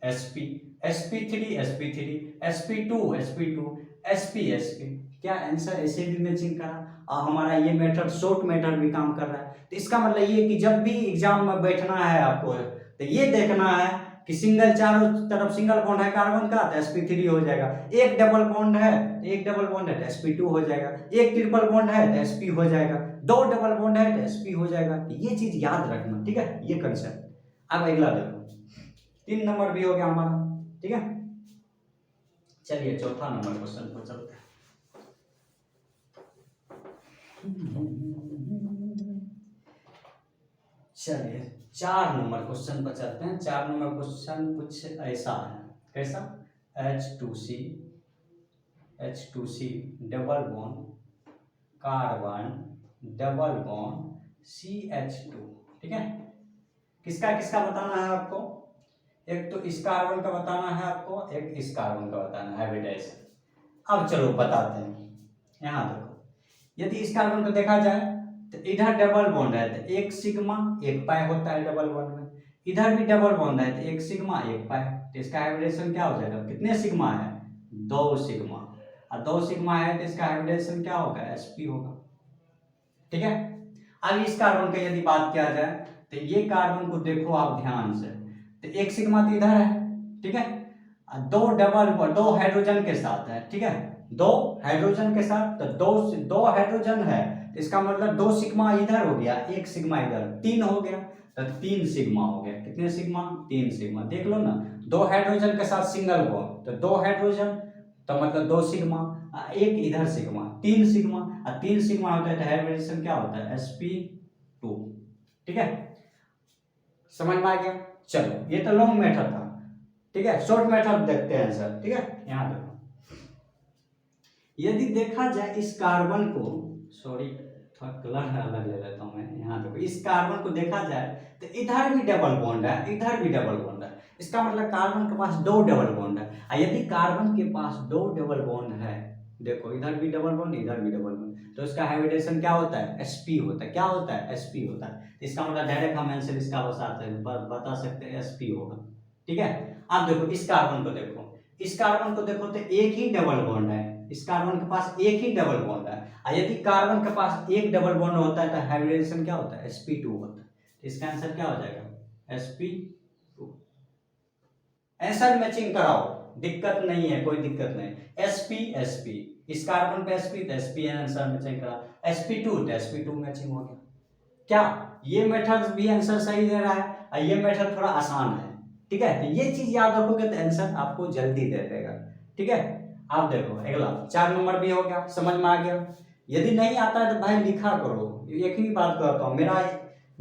A: sp sp3 sp3 sp2 sp2 sp sp, क्या आंसर ऐसे भी मैचिंग करा, और हमारा ये मेथड शॉर्ट मेथड भी काम कर रहा है। तो इसका मतलब ये कि जब भी एग्जाम में बैठना है आपको तो ये देखना है कि सिंगल, चारों तरफ सिंगल बॉन्ड है कार्बन का तो sp3 हो जाएगा, एक डबल बॉन्ड है, एक डबल बॉन्ड है तो sp2 हो जाएगा, एक ट्रिपल बॉन्ड है तो sp हो जाएगा, 2 डबल बॉन्ड है तो sp हो जाएगा। ये चीज याद रखना, ठीक है, ये कंसेप्ट। अब अगला देखो, 3 नंबर भी हो गया हमारा, ठीक है। चलिए चौथा नंबर क्वेश्चन पर चलते हैं। चलिए 4 नंबर क्वेश्चन पर चलते हैं। 4 नंबर क्वेश्चन कुछ ऐसा है, कैसा? H2C double bond carbon double bond CH2, ठीक है। किसका किसका बताना है आपको? एक तो इस कार्बन का बताना है आपको, एक इस कार्बन का बताना है, हाइब्रिडाइजेशन। अब चलो बताते हैं। यहाँ देखो, यदि इस कार्बन को देखा जाए तो इधर डबल बॉन्ड है तो एक सिग्मा एक पाई होता है डबल बॉन्ड में, इधर भी डबल बॉन्ड है तो एक सिग्मा एक पाई, तो इसका हाइब्रिडेशन क्या हो जाएगा? कितने सिग्मा है? 2 सिग्मा, और 2 सिग्मा है तो इसका हाइब्रिडेशन क्या होगा? sp होगा, ठीक है। अब इस कार्बन का यदि बात किया जाए तो ये कार्बन को देखो आप ध्यान से, तो एक सिग्मा तो इधर है, ठीक है, और दो हाइड्रोजन के साथ है, ठीक है, 2 हाइड्रोजन के साथ, तो दो हाइड्रोजन है तो इसका मतलब 2 सिग्मा इधर हो गया, 1 सिग्मा इधर, 3 हो गया, तो 3 सिग्मा हो गया। कितने सिग्मा? 3 सिग्मा। देख लो ना, 2 हाइड्रोजन के साथ सिंगल बॉन्ड, तो 2 हाइड्रोजन तो मतलब 2 सिग्मा, एक इधर सिग्मा, 3 सिग्मा, और 3 सिग्मा होता है तो हाइब्रिडेशन क्या होता है? sp2, ठीक है। समझ में आ गया? चलो ये तो लॉन्ग मेथड था, ठीक है। शॉर्ट मेथड देखते हैं सर, ठीक है। यहाँ देखो, यदि देखा जाए इस कार्बन को, सॉरी थोड़ा कलर अलग ले लेता हूं मैं। यहाँ देखो, इस कार्बन को देखा जाए तो इधर भी डबल बॉन्ड है, इधर भी डबल बॉन्ड है, इसका मतलब कार्बन के पास 2 डबल बॉन्ड है। और यदि कार्बन के पास 2 डबल बॉन्ड है, देखो इधर भी डबल बॉन्ड इधर भी डबल बॉन्ड, तो इसका हाइब्रिडेशन क्या होता है? sp होता है। क्या होता है? sp होता है। इसका मतलब डायरेक्ट हम आंसर इसका बता सकते हैं, sp होगा, ठीक है। अब देखो इस कार्बन को देखो, इस कार्बन को देखो तो एक ही डबल बॉन्ड है, इस कार्बन के पास एक ही डबल बॉन्ड है, और यदि कार्बन के पास एक डबल बॉन्ड होता है तो हाइब्रिडेशन क्या होता है? sp2 होता है। तो इसका आंसर क्या हो जाएगा? sp2। आंसर मैचिंग कराओ, दिक्कत नहीं है, कोई दिक्कत नहीं। sp इस कार्बन पे sp तो sp आंसर मैचिंग कराओ, sp2 तो sp2 मैचिंग हो गया। क्या ये मेथड भी आंसर सही दे रहा है, और ये मेथड थोड़ा आसान है, ठीक है। तो ये चीज याद रखोगे तो आंसर आपको जल्दी दे देगा, ठीक है। आप देखो अगला 4 नंबर भी हो गया, समझ में आ गया। यदि नहीं आता है तो भाई लिखा करो, एक ही बात करता हूँ, मेरा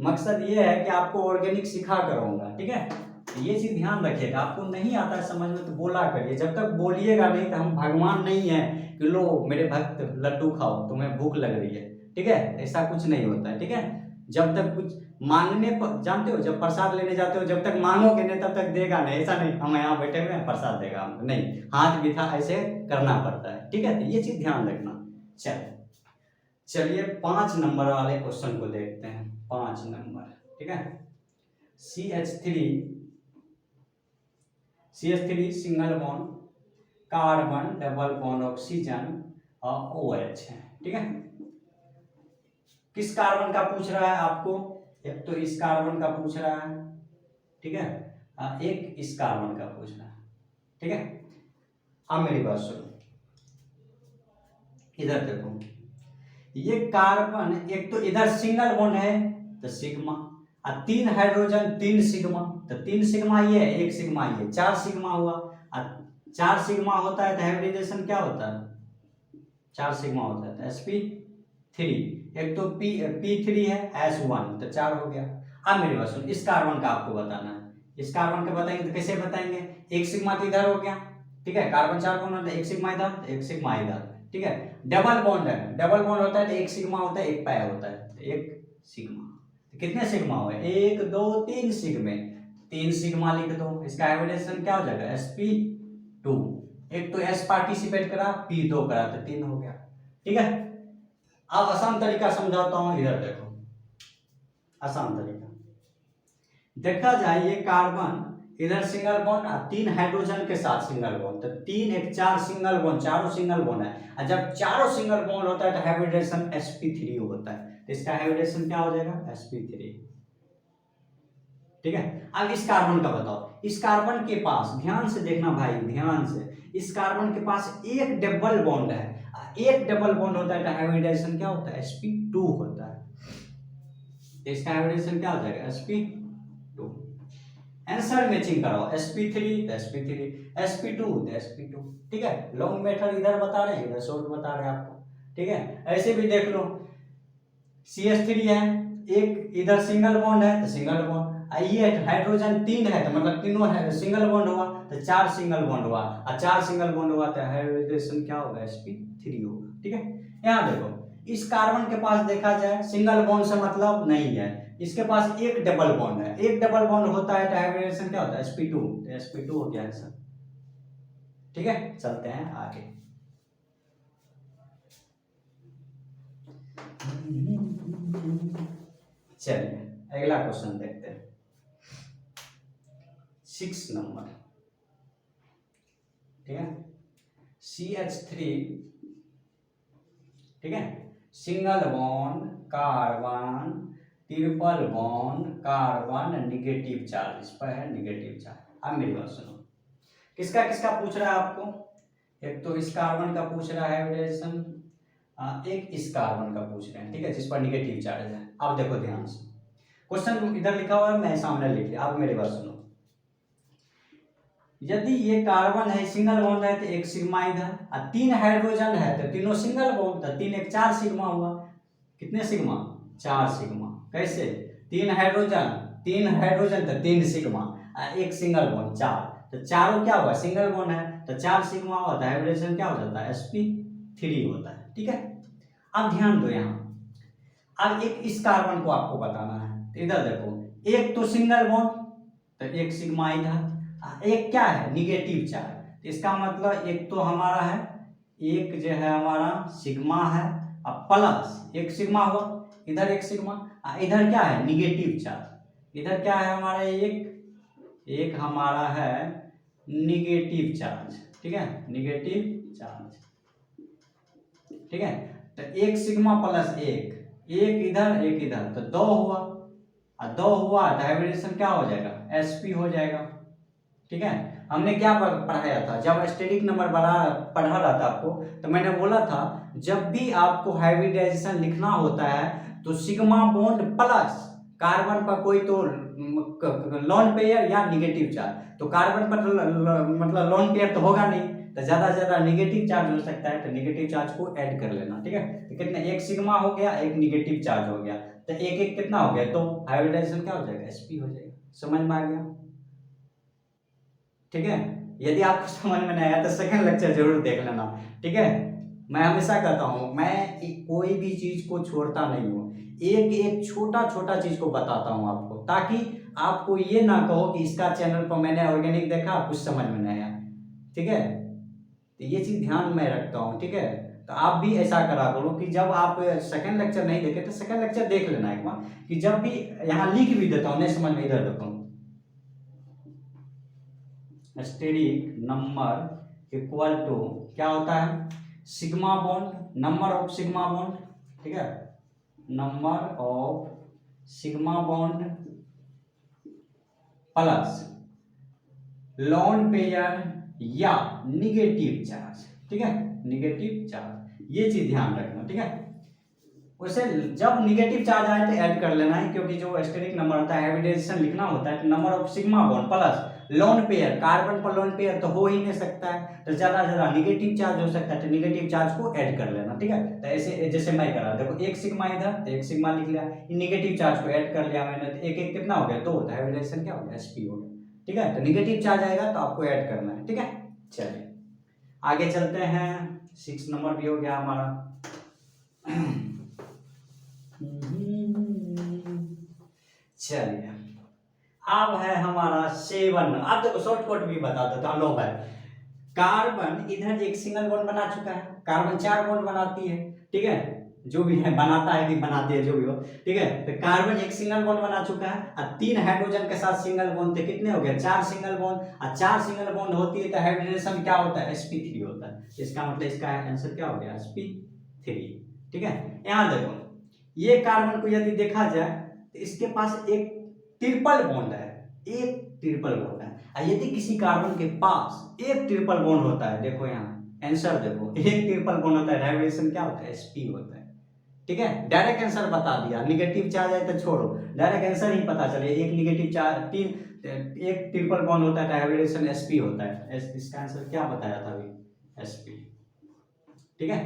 A: मकसद ये है कि आपको ऑर्गेनिक सिखा करूंगा, ठीक है। तो ये चीज ध्यान रखिएगा, आपको नहीं आता है समझ में तो बोला करिए, जब तक बोलिएगा नहीं तो हम भगवान नहीं है कि लो मेरे भक्त लड्डू खाओ तुम्हें भूख लग रही है, ठीक है। ऐसा कुछ नहीं होता है, ठीक है। जब तक कुछ मांगने पर, जानते हो जब प्रसाद लेने जाते हो जब तक मांगोगे नहीं तब तक देगा नहीं, ऐसा नहीं हम यहाँ बैठे हुए हैं प्रसाद देगा हमको, नहीं, हाथ भी था ऐसे करना पड़ता है, ठीक है। तो ये चीज ध्यान रखना। चलिए 5 नंबर वाले क्वेश्चन को देखते हैं। 5 नंबर, ठीक है। CH3 single bond carbon double bond oxygen और OH है, ठीक है। किस कार्बन का पूछ रहा है आपको? एक तो इस कार्बन का पूछ रहा है, ठीक है, एक इस कार्बन का पूछ रहा है, ठीक है। अब मेरी बात सुनो, इधर देखो, ये कार्बन एक तो इधर सिंगल बॉन्ड है तो सिग्मा, और 3 हाइड्रोजन 3 सिग्मा, तो 3 सिग्मा ये है 1 सिग्मा ये, 4 सिग्मा हुआ, और 4 सिग्मा होता है तो हाइब्रिडेशन क्या होता है? 4 सिग्मा होता है तो sp3, एक तो p3 है s1 तो 4 हो गया। अब मेरी बात सुन, इस कार्बन का आपको बताना है, इस कार्बन का बताएंगे तो कैसे बताएंगे? 1 सिग्मा तो इधर हो गया, ठीक है, कार्बन 4 बॉन्ड है, 1 सिग्मा इधर तो 1 सिग्मा इधर, ठीक है। डबल बॉन्ड है, डबल बॉन्ड होता है तो 1 सिग्मा होता है 1 पाई होता है, तो 1 सिग्मा, तो कितने सिग्मा हुए? 1 2 3 सिग्मे, 3 सिग्मा लिख दो, इसका हाइब्रिडेशन क्या हो जाएगा? sp2, एक तो s पार्टिसिपेट करा p2 करा तो 3 हो गया, ठीक है। अब आसान तरीका समझाता हूं, इधर देखो, आसान तरीका देखा जाए, ये कार्बन इधर सिंगल बॉन्ड और 3 हाइड्रोजन के साथ सिंगल बॉन्ड, तो 3 1 4 सिंगल बॉन्ड, चारों सिंगल बॉन्ड है, और जब चारों सिंगल बॉन्ड होता है तो हाइब्रिडेशन sp3 होता है, तो इसका हाइब्रिडेशन क्या हो जाएगा? sp3, ठीक है। अब इस कार्बन का बताओ, इस कार्बन के पास ध्यान से देखना भाई, ध्यान से, इस कार्बन के पास एक डबल बॉन्ड है, एक डबल बॉन्ड होता है तो हाइब्रिडेशन क्या होता है? sp2 होता है, तो इसका हाइब्रिडेशन क्या हो जाएगा? sp2। आंसर मैचिंग कराओ, sp3 तो sp3, sp2 तो sp2, ठीक है। लॉन्ग मेथड इधर बता रहे हैं, इधर शॉर्ट बता रहे हैं आपको, ठीक है। ऐसे भी देख लो, CH3 है एक इधर सिंगल बॉन्ड है तो सिंगल बॉन्ड, ये हाइड्रोजन 3 है तो मतलब तीनों है सिंगल बॉन्ड हुआ तो 4 सिंगल बॉन्ड हुआ, और 4 सिंगल बॉन्ड हुआ तो हाइब्रिडेशन क्या होगा, sp3 होगा। ठीक है, यहाँ देखो इस कार्बन के पास देखा जाए सिंगल बॉन्ड से मतलब नहीं है, इसके पास एक डबल बॉन्ड है, एक डबल बॉन्ड होता है तो हाइब्रिडेशन क्या होता है, sp2, तो sp2 हो गया है सर। ठीक है, चलते हैं आगे। चलिए अगला क्वेश्चन देखते हैं, 6 नंबर। ठीक है, CH3, ठीक है, single bond carbon, triple bond carbon, negative charge, इस पर है निगेटिव चार्ज। अब मेरी बात सुनो, किसका किसका पूछ रहा है आपको, एक तो इस कार्बन का पूछ रहा है हाइब्रिडेशन, एक इस कार्बन का पूछ रहे हैं, ठीक है, जिस पर निगेटिव चार्ज है। अब देखो ध्यान से, क्वेश्चन इधर लिखा हुआ है, मैं सामने लिख लिया। अब मेरी बात सुनो, यदि ये कार्बन है सिंगल बॉन्ड है तो एक सिग्मा इधर, और 3 हाइड्रोजन है तो तीनों सिंगल बॉन्ड, तो 3 एक 4 सिग्मा हुआ। कितने सिग्मा, 4 सिग्मा। कैसे, 3 हाइड्रोजन, 3 हाइड्रोजन तो 3 सिग्मा, और एक सिंगल बॉन्ड 4, तो चारों क्या हुआ, सिंगल बॉन्ड है तो 4 सिग्मा हुआ, तो हाइब्रिडेशन क्या हो जाता है, sp3 होता है। ठीक है, अब ध्यान दो यहाँ, अब एक इस कार्बन को आपको बताना है, तो इधर देखो, एक तो सिंगल बॉन्ड तो एक सिग्मा इधर, एक क्या है निगेटिव चार्ज, तो इसका मतलब एक तो हमारा है, एक जो है हमारा सिग्मा है, अब प्लस एक सिग्मा हुआ, इधर एक सिग्मा, इधर क्या है निगेटिव चार्ज, इधर क्या है हमारा एक हमारा है निगेटिव चार्ज। ठीक है, निगेटिव चार्ज। ठीक है, तो एक सिग्मा प्लस एक इधर एक इधर, तो 2 हुआ, और 2 हुआ तो हाइब्रिडेशन क्या हो जाएगा, sp हो जाएगा। ठीक है, हमने क्या पढ़ाया था, जब स्टेरिक नंबर पढ़ा रहा था आपको, तो मैंने बोला था जब भी आपको हाइब्रिडाइजेशन लिखना होता है तो सिग्मा बॉन्ड प्लस कार्बन पर कोई तो लॉन पेयर या निगेटिव चार्ज, तो कार्बन पर मतलब लॉन पेयर तो होगा नहीं, तो ज्यादा से ज्यादा निगेटिव चार्ज हो सकता है, तो निगेटिव चार्ज को ऐड कर लेना। ठीक है, तो कितने, एक सिग्मा हो गया, एक निगेटिव चार्ज हो गया, तो एक एक कितना हो गया, तो हाइब्रिडाइजेशन क्या हो जाएगा, sp हो जाएगा। समझ में आ गया। ठीक है, यदि आपको समझ में नहीं आया तो सेकंड लेक्चर जरूर देख लेना। ठीक है, मैं हमेशा कहता हूँ मैं कोई भी चीज को छोड़ता नहीं हूँ, एक एक छोटा छोटा चीज को बताता हूँ आपको, ताकि आपको ये ना कहो कि इसका चैनल पर मैंने ऑर्गेनिक देखा कुछ समझ में नहीं आया। ठीक है, तो ये चीज ध्यान में रखता हूँ। ठीक है, तो आप भी ऐसा करा करो कि जब आप सेकंड लेक्चर नहीं देखे तो सेकंड लेक्चर देख लेना एक बार, कि जब भी यहाँ लिख भी देता हूँ नहीं समझ में, इधर देखो, स्टेरिक नंबर इक्वल टू क्या होता है, sigma bond, number of sigma bond. ठीक है, number of sigma bond plus lone pair या निगेटिव चार्ज। ठीक है, निगेटिव चार्ज, ये चीज ध्यान रखना। ठीक है, वैसे जब निगेटिव चार्ज आए तो ऐड कर लेना है, क्योंकि जो स्टेरिक नंबर होता है हाइब्रिडाइजेशन लिखना होता है, number of sigma bond plus lone pair, carbon पर लोन पेयर तो हो ही नहीं सकता है, तो ज्यादा से ज्यादा निगेटिव चार्ज हो सकता है, तो निगेटिव चार्ज को ऐड कर लेना। ठीक है, तो ऐसे जैसे मैं करा, देखो एक सिग्मा इधर तो एक सिग्मा लिख लिया, निगेटिव चार्ज को ऐड कर लिया मैंने, तो एक एक कितना हो गया, 2, तो हाइब्रिडाइजेशन क्या हो गया, sp हो गया। ठीक है, तो निगेटिव चार्ज आएगा तो आपको ऐड करना है। ठीक है, चलिए आगे चलते हैं, 6 नंबर भी हो गया हमारा। चलिए अब है हमारा 7। अब देखो शॉर्टकट भी बता देता हूं, लो भाई, कार्बन इधर एक सिंगल बॉन्ड बना चुका है, कार्बन 4 बॉन्ड बनाती है। ठीक है, जो भी है बनाता है कि बनाती है जो भी हो। ठीक है, तो कार्बन एक सिंगल बॉन्ड बना चुका है, और 3 हाइड्रोजन के साथ सिंगल बॉन्ड, तो कितने हो गए, 4 सिंगल बॉन्ड, और 4 सिंगल बॉन्ड होती है तो हाइब्रिडेशन क्या होता है, sp3 होता है। इसका मतलब इसका आंसर क्या हो गया, sp3। ठीक है, यहाँ देखो, ये कार्बन को यदि देखा जाए तो इसके पास एक ट्रिपल बॉन्ड है, एक ट्रिपल बॉन्ड है, और यदि किसी कार्बन के पास एक ट्रिपल बॉन्ड होता है, देखो यहाँ आंसर देखो, एक ट्रिपल बॉन्ड होता है, हाइब्रिडेशन क्या होता है, sp होता है। ठीक है, डायरेक्ट आंसर बता दिया, निगेटिव चार्ज है तो छोड़ो, डायरेक्ट आंसर ही पता चले, एक निगेटिव चार्ज, एक ट्रिपल बॉन्ड होता है, हाइब्रिडेशन sp होता है। इसका आंसर क्या बताया था अभी, sp। ठीक है,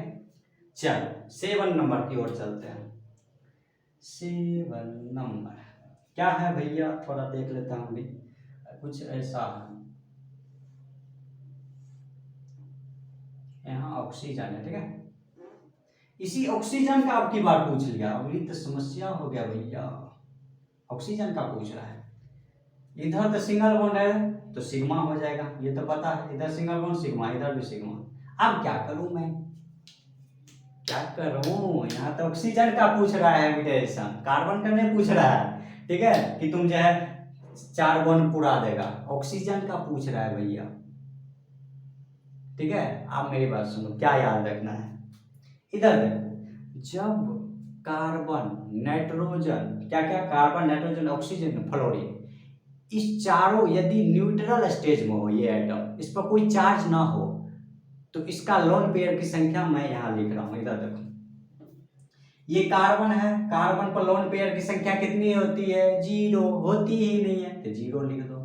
A: चलो 7 नंबर की ओर चलते हैं। 7 नंबर क्या है भैया, थोड़ा देख लेता हूँ भी, कुछ ऐसा है, यहाँ ऑक्सीजन है, ठीक है। इसी ऑक्सीजन का अब की बार पूछ लिया, अब ये तो समस्या हो गया भैया, ऑक्सीजन का पूछ रहा है। इधर तो सिंगल बॉन्ड है तो सिग्मा हो जाएगा, ये तो पता है, इधर सिंगल बॉन्ड सिग्मा, इधर भी सिग्मा। अब क्या करूं मैं, क्या करूं, यहाँ तो ऑक्सीजन का पूछ रहा है हाइब्रिडाइजेशन, कार्बन का नहीं पूछ रहा है, ठीक है, कि तुम जो है 4 बॉन्ड पूरा देगा, ऑक्सीजन का पूछ रहा है भैया, ठीक है। आप मेरी बात सुनो, क्या याद रखना है, इधर देखो, जब कार्बन नाइट्रोजन, क्या क्या, कार्बन नाइट्रोजन ऑक्सीजन फ्लोरीन, इस चारों यदि न्यूट्रल स्टेज में हो ये एटम, इस पर कोई चार्ज ना हो, तो इसका लोन पेयर की संख्या मैं यहां लिख रहा हूं, इधर देखो, ये कार्बन है, कार्बन पर लोन पेयर की संख्या कितनी होती है, 0 होती ही नहीं है, तो 0 लिख दो।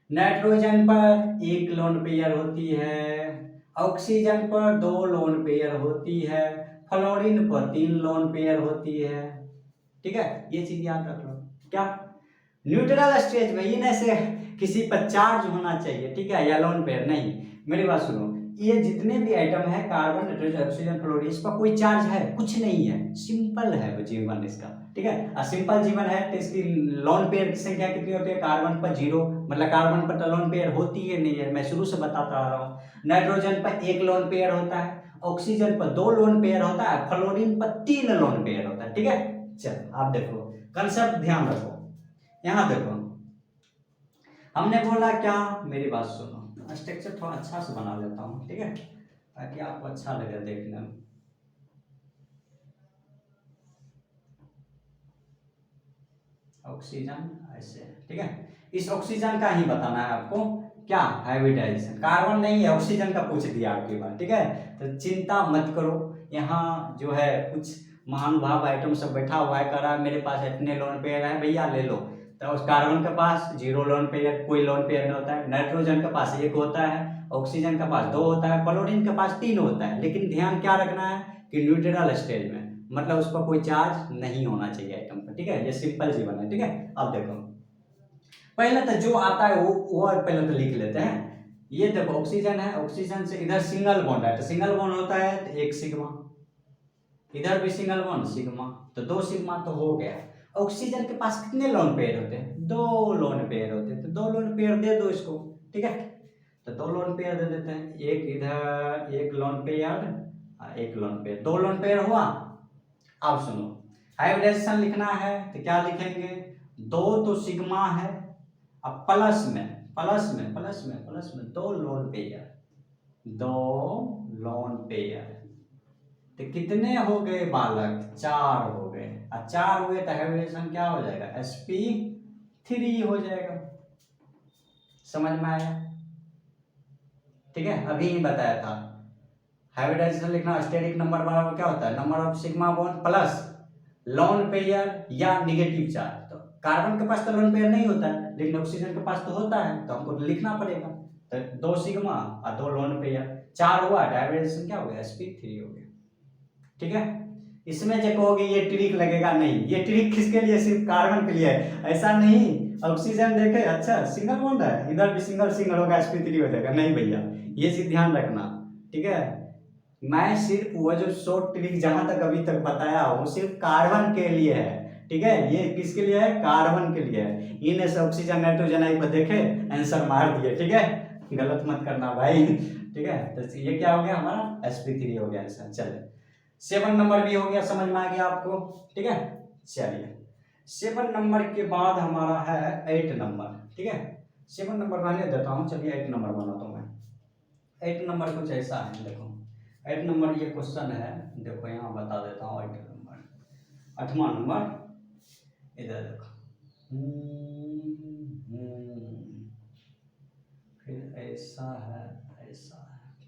A: नाइट्रोजन पर 1 लोन पेयर होती है, ऑक्सीजन पर 2 लोन पेयर होती है, फ्लोरीन पर 3 लोन पेयर होती है, ठीक है। ये चीज याद रख लो, क्या न्यूट्रल स्टेज में, ये से किसी पर चार्ज होना चाहिए, ठीक है, या लोन पेयर नहीं। मेरी बात सुनो, ये जितने भी आइटम है, कार्बन नाइट्रोजन ऑक्सीजन फ्लोरीन, इस पर कोई चार्ज है, कुछ नहीं है, सिंपल है वो जीवन इसका, ठीक है। और सिंपल जीवन है तो इसकी लोन पेयर की संख्या कितनी होती है, कार्बन पर 0, मतलब कार्बन पर तो लोन पेयर होती ही नहीं है, मैं शुरू से बताता आ रहा हूँ। नाइट्रोजन पर 1 लोन पेयर होता है, ऑक्सीजन पर 2 लोन पेयर होता है, फ्लोरीन पर 3 लोन पेयर होता है, ठीक है। चल आप देखो, कंसेप्ट ध्यान रखो, यहाँ देखो, हमने बोला क्या, मेरी बात सुनो, स्ट्रक्चर थोड़ा अच्छा से बना लेता हूँ, ठीक है, ताकि आपको अच्छा लगे देखने में। ऑक्सीजन ऐसे, ठीक है, इस ऑक्सीजन का ही बताना है आपको, क्या हाइब्रिडाइजेशन, कार्बन नहीं है, ऑक्सीजन का पूछ दिया आपकी बात, ठीक है। तो चिंता मत करो, यहाँ जो है कुछ महानुभाव आइटम सब बैठा हुआ है, कह रहा है मेरे पास इतने लोन पेयर है भैया ले लो, तो उस कार्बन के पास 0 लोन पेयर, कोई लोन पेयर नहीं होता है, नाइट्रोजन के पास 1 होता है, ऑक्सीजन के पास 2 होता है, फ्लोरीन के पास 3 होता है, लेकिन ध्यान क्या रखना है कि न्यूट्रल स्टेज में, मतलब उस पर कोई चार्ज नहीं होना चाहिए आइटम पर, ठीक है, ये सिंपल जीवन है, ठीक है। अब देखो, पहले तो जो आता है वो पहले तो लिख लेते हैं, ये देखो ऑक्सीजन है, ऑक्सीजन से इधर सिंगल बॉन्ड है, तो सिंगल बॉन्ड होता है तो 1 सिग्मा, इधर भी सिंगल बॉन्ड सिग्मा, तो 2 सिग्मा तो हो गया। ऑक्सीजन के पास कितने लोन पेयर होते हैं, 2 लोन पेयर होते हैं, तो 2 लोन पेयर दे दो इसको, ठीक है, तो 2 लोन पेयर दे देते हैं, एक इधर 1 lone pair, 1 lone pair, 2 lone pair हुआ। अब सुनो, हाइब्रिडाइजेशन लिखना है तो क्या लिखेंगे, 2 तो सिग्मा है, अब प्लस में 2 लोन पेयर, 2 लोन पेयर, तो कितने हो गए बालक, 4 हो गए, और 4 हुए तो हाइब्रिडेशन क्या हो जाएगा, sp3 हो जाएगा, समझ में आया, ठीक है। अभी ही बताया था, हाइब्रिडाइजेशन लिखना, स्टेरिक नंबर बराबर क्या होता है, number of sigma bond plus lone pair या निगेटिव चार्ज। तो कार्बन के पास तो लोन पेयर नहीं होता है, लेकिन ऑक्सीजन के पास तो होता है, तो हमको तो लिखना पड़ेगा, तो 2 सिग्मा और 2 लोन पेयर, 4 हुआ, हाइब्रिडाइजेशन क्या हो गया, sp3 हो गया, ठीक है। इसमें जो कहोगे ये ट्रिक लगेगा, नहीं, ये ट्रिक किसके लिए, सिर्फ कार्बन के लिए है, ऐसा नहीं ऑक्सीजन देखे अच्छा सिंगल बॉन्ड है, इधर भी सिंगल सिंगल होगा, sp3 हो जाएगा, नहीं भैया, ये चीज ध्यान रखना, ठीक है। मैं सिर्फ वो जो शॉर्ट ट्रिक जहां तक अभी तक बताया वो सिर्फ कार्बन के लिए है, ठीक है, ये किसके लिए है, कार्बन के लिए है, इन से ऑक्सीजन नाइट्रोजन आई पर देखे आंसर मार दिए, ठीक है, गलत मत करना भाई, ठीक है। तो ये क्या हो गया हमारा, sp3 हो गया आंसर। चलिए 7 नंबर भी हो गया, समझ में आ गया आपको, ठीक है। चलिए 7 नंबर के बाद हमारा है 8 नंबर, ठीक है, 7 नंबर रहने देता हूँ, चलिए 8 नंबर बनाता हूँ मैं। 8 नंबर कुछ ऐसा है, देखो 8 नंबर ये क्वेश्चन है, देखो यहाँ बता देता हूँ 8 नंबर, 8वां नंबर, इधर देखो, फिर ऐसा है,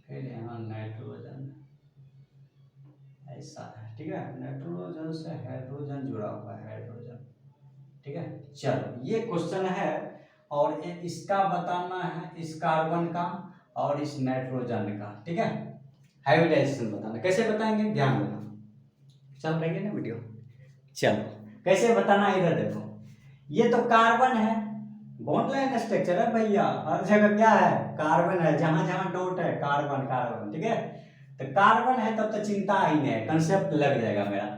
A: फिर यहाँ नाइट्रोजन ऐसा है, ठीक है, नाइट्रोजन से हाइड्रोजन जुड़ा हुआ है, हाइड्रोजन, ठीक है। चलो ये क्वेश्चन है, और इसका बताना है इस कार्बन का और इस नाइट्रोजन का, ठीक है, हाइब्रिडाइजेशन बताना, कैसे बताएंगे ध्यान देना, चल रही है ना वीडियो। चलो कैसे बताना, इधर देखो, ये तो कार्बन है, बॉन्ड लाइन स्ट्रक्चर है भैया, हर जगह क्या है, कार्बन है, जहां जहां डॉट है कार्बन कार्बन, ठीक है। तो कार्बन है तब तो चिंता ही नहीं है, कंसेप्ट लग जाएगा मेरा।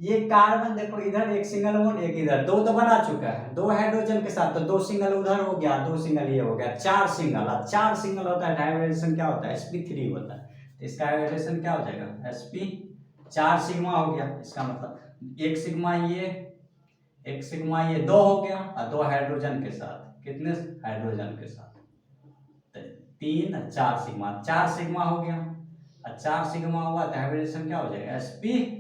A: ये कार्बन देखो, इधर एक सिंगल बॉन्ड, एक इधर, दो तो बना चुका है, दो हाइड्रोजन के साथ, तो दो सिंगल उधर हो गया, दो सिंगल ये हो गया, चार सिंगल। अब चार सिंगल होता है, हाइब्रिडेशन क्या होता है, sp3 होता है, तो इसका हाइब्रिडेशन क्या हो जाएगा, sp, चार सिग्मा हो गया, इसका मतलब एक सिग्मा ये, एक सिग्मा ये, दो हो गया, और दो हाइड्रोजन के साथ, कितने हाइड्रोजन के साथ, तो तीन, चार सिग्मा, चार सिग्मा हो गया, और चार सिग्मा हुआ तो हाइब्रिडेशन क्या हो जाएगा, sp3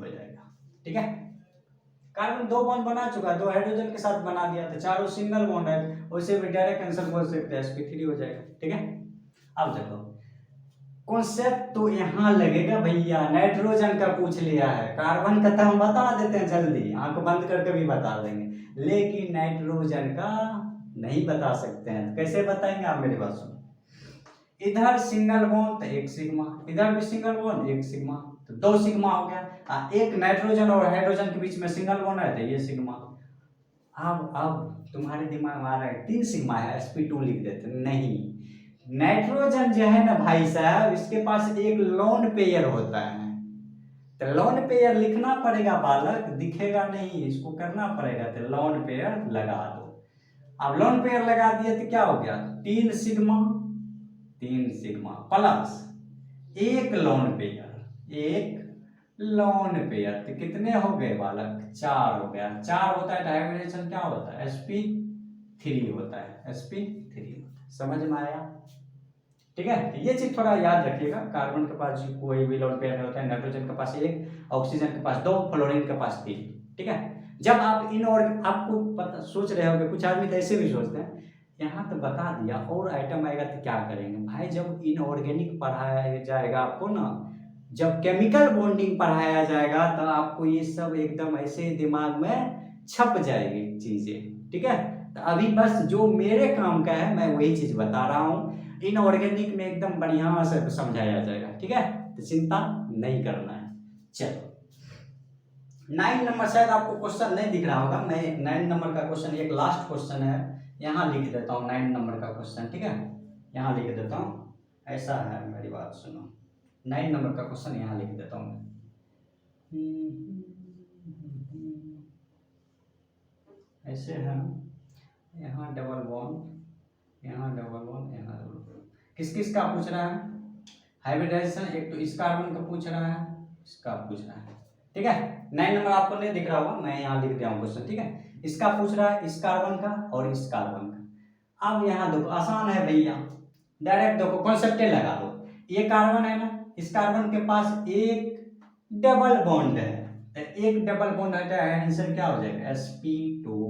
A: हो जाएगा, ठीक है। कार्बन दो बॉन्ड बना चुका है, दो हाइड्रोजन के साथ बना दिया, तो चारों सिंगल बॉन्ड है, उसे भी डायरेक्ट आंसर बोल सकते हैं, sp3 हो जाएगा, ठीक है। अब देखो, कॉन्सेप्ट तो यहाँ लगेगा भैया, नाइट्रोजन का पूछ लिया है, कार्बन का तो हम बता देते हैं जल्दी, आंख बंद करके भी बता देंगे, लेकिन नाइट्रोजन का नहीं बता सकते हैं। कैसे बताएंगे, आप मेरी बात सुनो, इधर सिंगल बॉन्ड तो एक सिग्मा, इधर भी सिंगल बॉन्ड एक सिग्मा, तो दो सिग्मा हो गया, एक नाइट्रोजन और हाइड्रोजन के बीच में सिंगल बॉन्ड है तो ये सिग्मा। अब तुम्हारे दिमाग में आ रहा है तीन सिग्मा है, sp2 लिख देते, नहीं, नाइट्रोजन जो है ना भाई साहब, इसके पास एक लोन पेयर होता है, तो लोन पेयर लिखना पड़ेगा बालक, दिखेगा नहीं, इसको करना पड़ेगा, तो लोन पेयर लगा दो। अब लोन पेयर लगा दिए तो क्या हो गया, तीन सिग्मा, तीन सिग्मा प्लस एक लोन पेयर, एक लोन पेयर, तो कितने हो गए बालक, चार हो गया, चार होता है, हाइब्रिडेशन क्या होता है, sp3 होता है, sp3 होता है, समझ में आया, ठीक है। तो ये चीज थोड़ा याद रखिएगा, कार्बन के पास कोई भी लोन पेयर नहीं होता है, नाइट्रोजन के पास एक, ऑक्सीजन के पास दो, फ्लोरीन के पास तीन, ठीक है। जब आप इन और आपको पता सोच रहे होंगे, कुछ आदमी तो ऐसे भी सोचते हैं, यहाँ तो बता दिया और आइटम आएगा तो क्या करेंगे भाई, जब इनऑर्गेनिक पढ़ाया जाएगा आपको ना, जब केमिकल बॉन्डिंग पढ़ाया जाएगा तो आपको ये सब एकदम ऐसे दिमाग में छप जाएगी चीजें, ठीक है। तो अभी बस जो मेरे काम का है मैं वही चीज बता रहा हूँ, इनऑर्गेनिक में एकदम बढ़िया से समझाया जाएगा, ठीक है, तो चिंता नहीं करना है। चलो 9 नंबर, शायद आपको क्वेश्चन नहीं दिख रहा होगा, मैं 9 नंबर का क्वेश्चन, एक लास्ट क्वेश्चन है, यहाँ लिख देता हूँ 9 नंबर का क्वेश्चन, ठीक है, यहाँ लिख देता हूँ, ऐसा है, मेरी बात सुनो, 9 नंबर का क्वेश्चन यहाँ लिख देता हूँ, ऐसे है, यहाँ डबल बॉन्ड, यहाँ डबल बॉन्ड, यहाँ डबल बॉन्ड, किस किस का पूछ रहा है, हाइब्रिडाइजेशन, एक तो इस कार्बन का पूछ रहा है, इसका पूछ रहा है, ठीक है। 9 नंबर आपको नहीं दिख रहा होगा, मैं यहाँ लिख दिया हूँ क्वेश्चन, ठीक है, इसका पूछ रहा है, इस कार्बन का और इस कार्बन का। अब यहाँ देखो आसान है भैया, डायरेक्ट देखो कॉन्सेप्ट लगा दो, ये कार्बन है ना, इस कार्बन के पास एक डबल बॉन्ड है, तो एक डबल बॉन्ड हटा है, आंसर क्या हो जाएगा, sp2,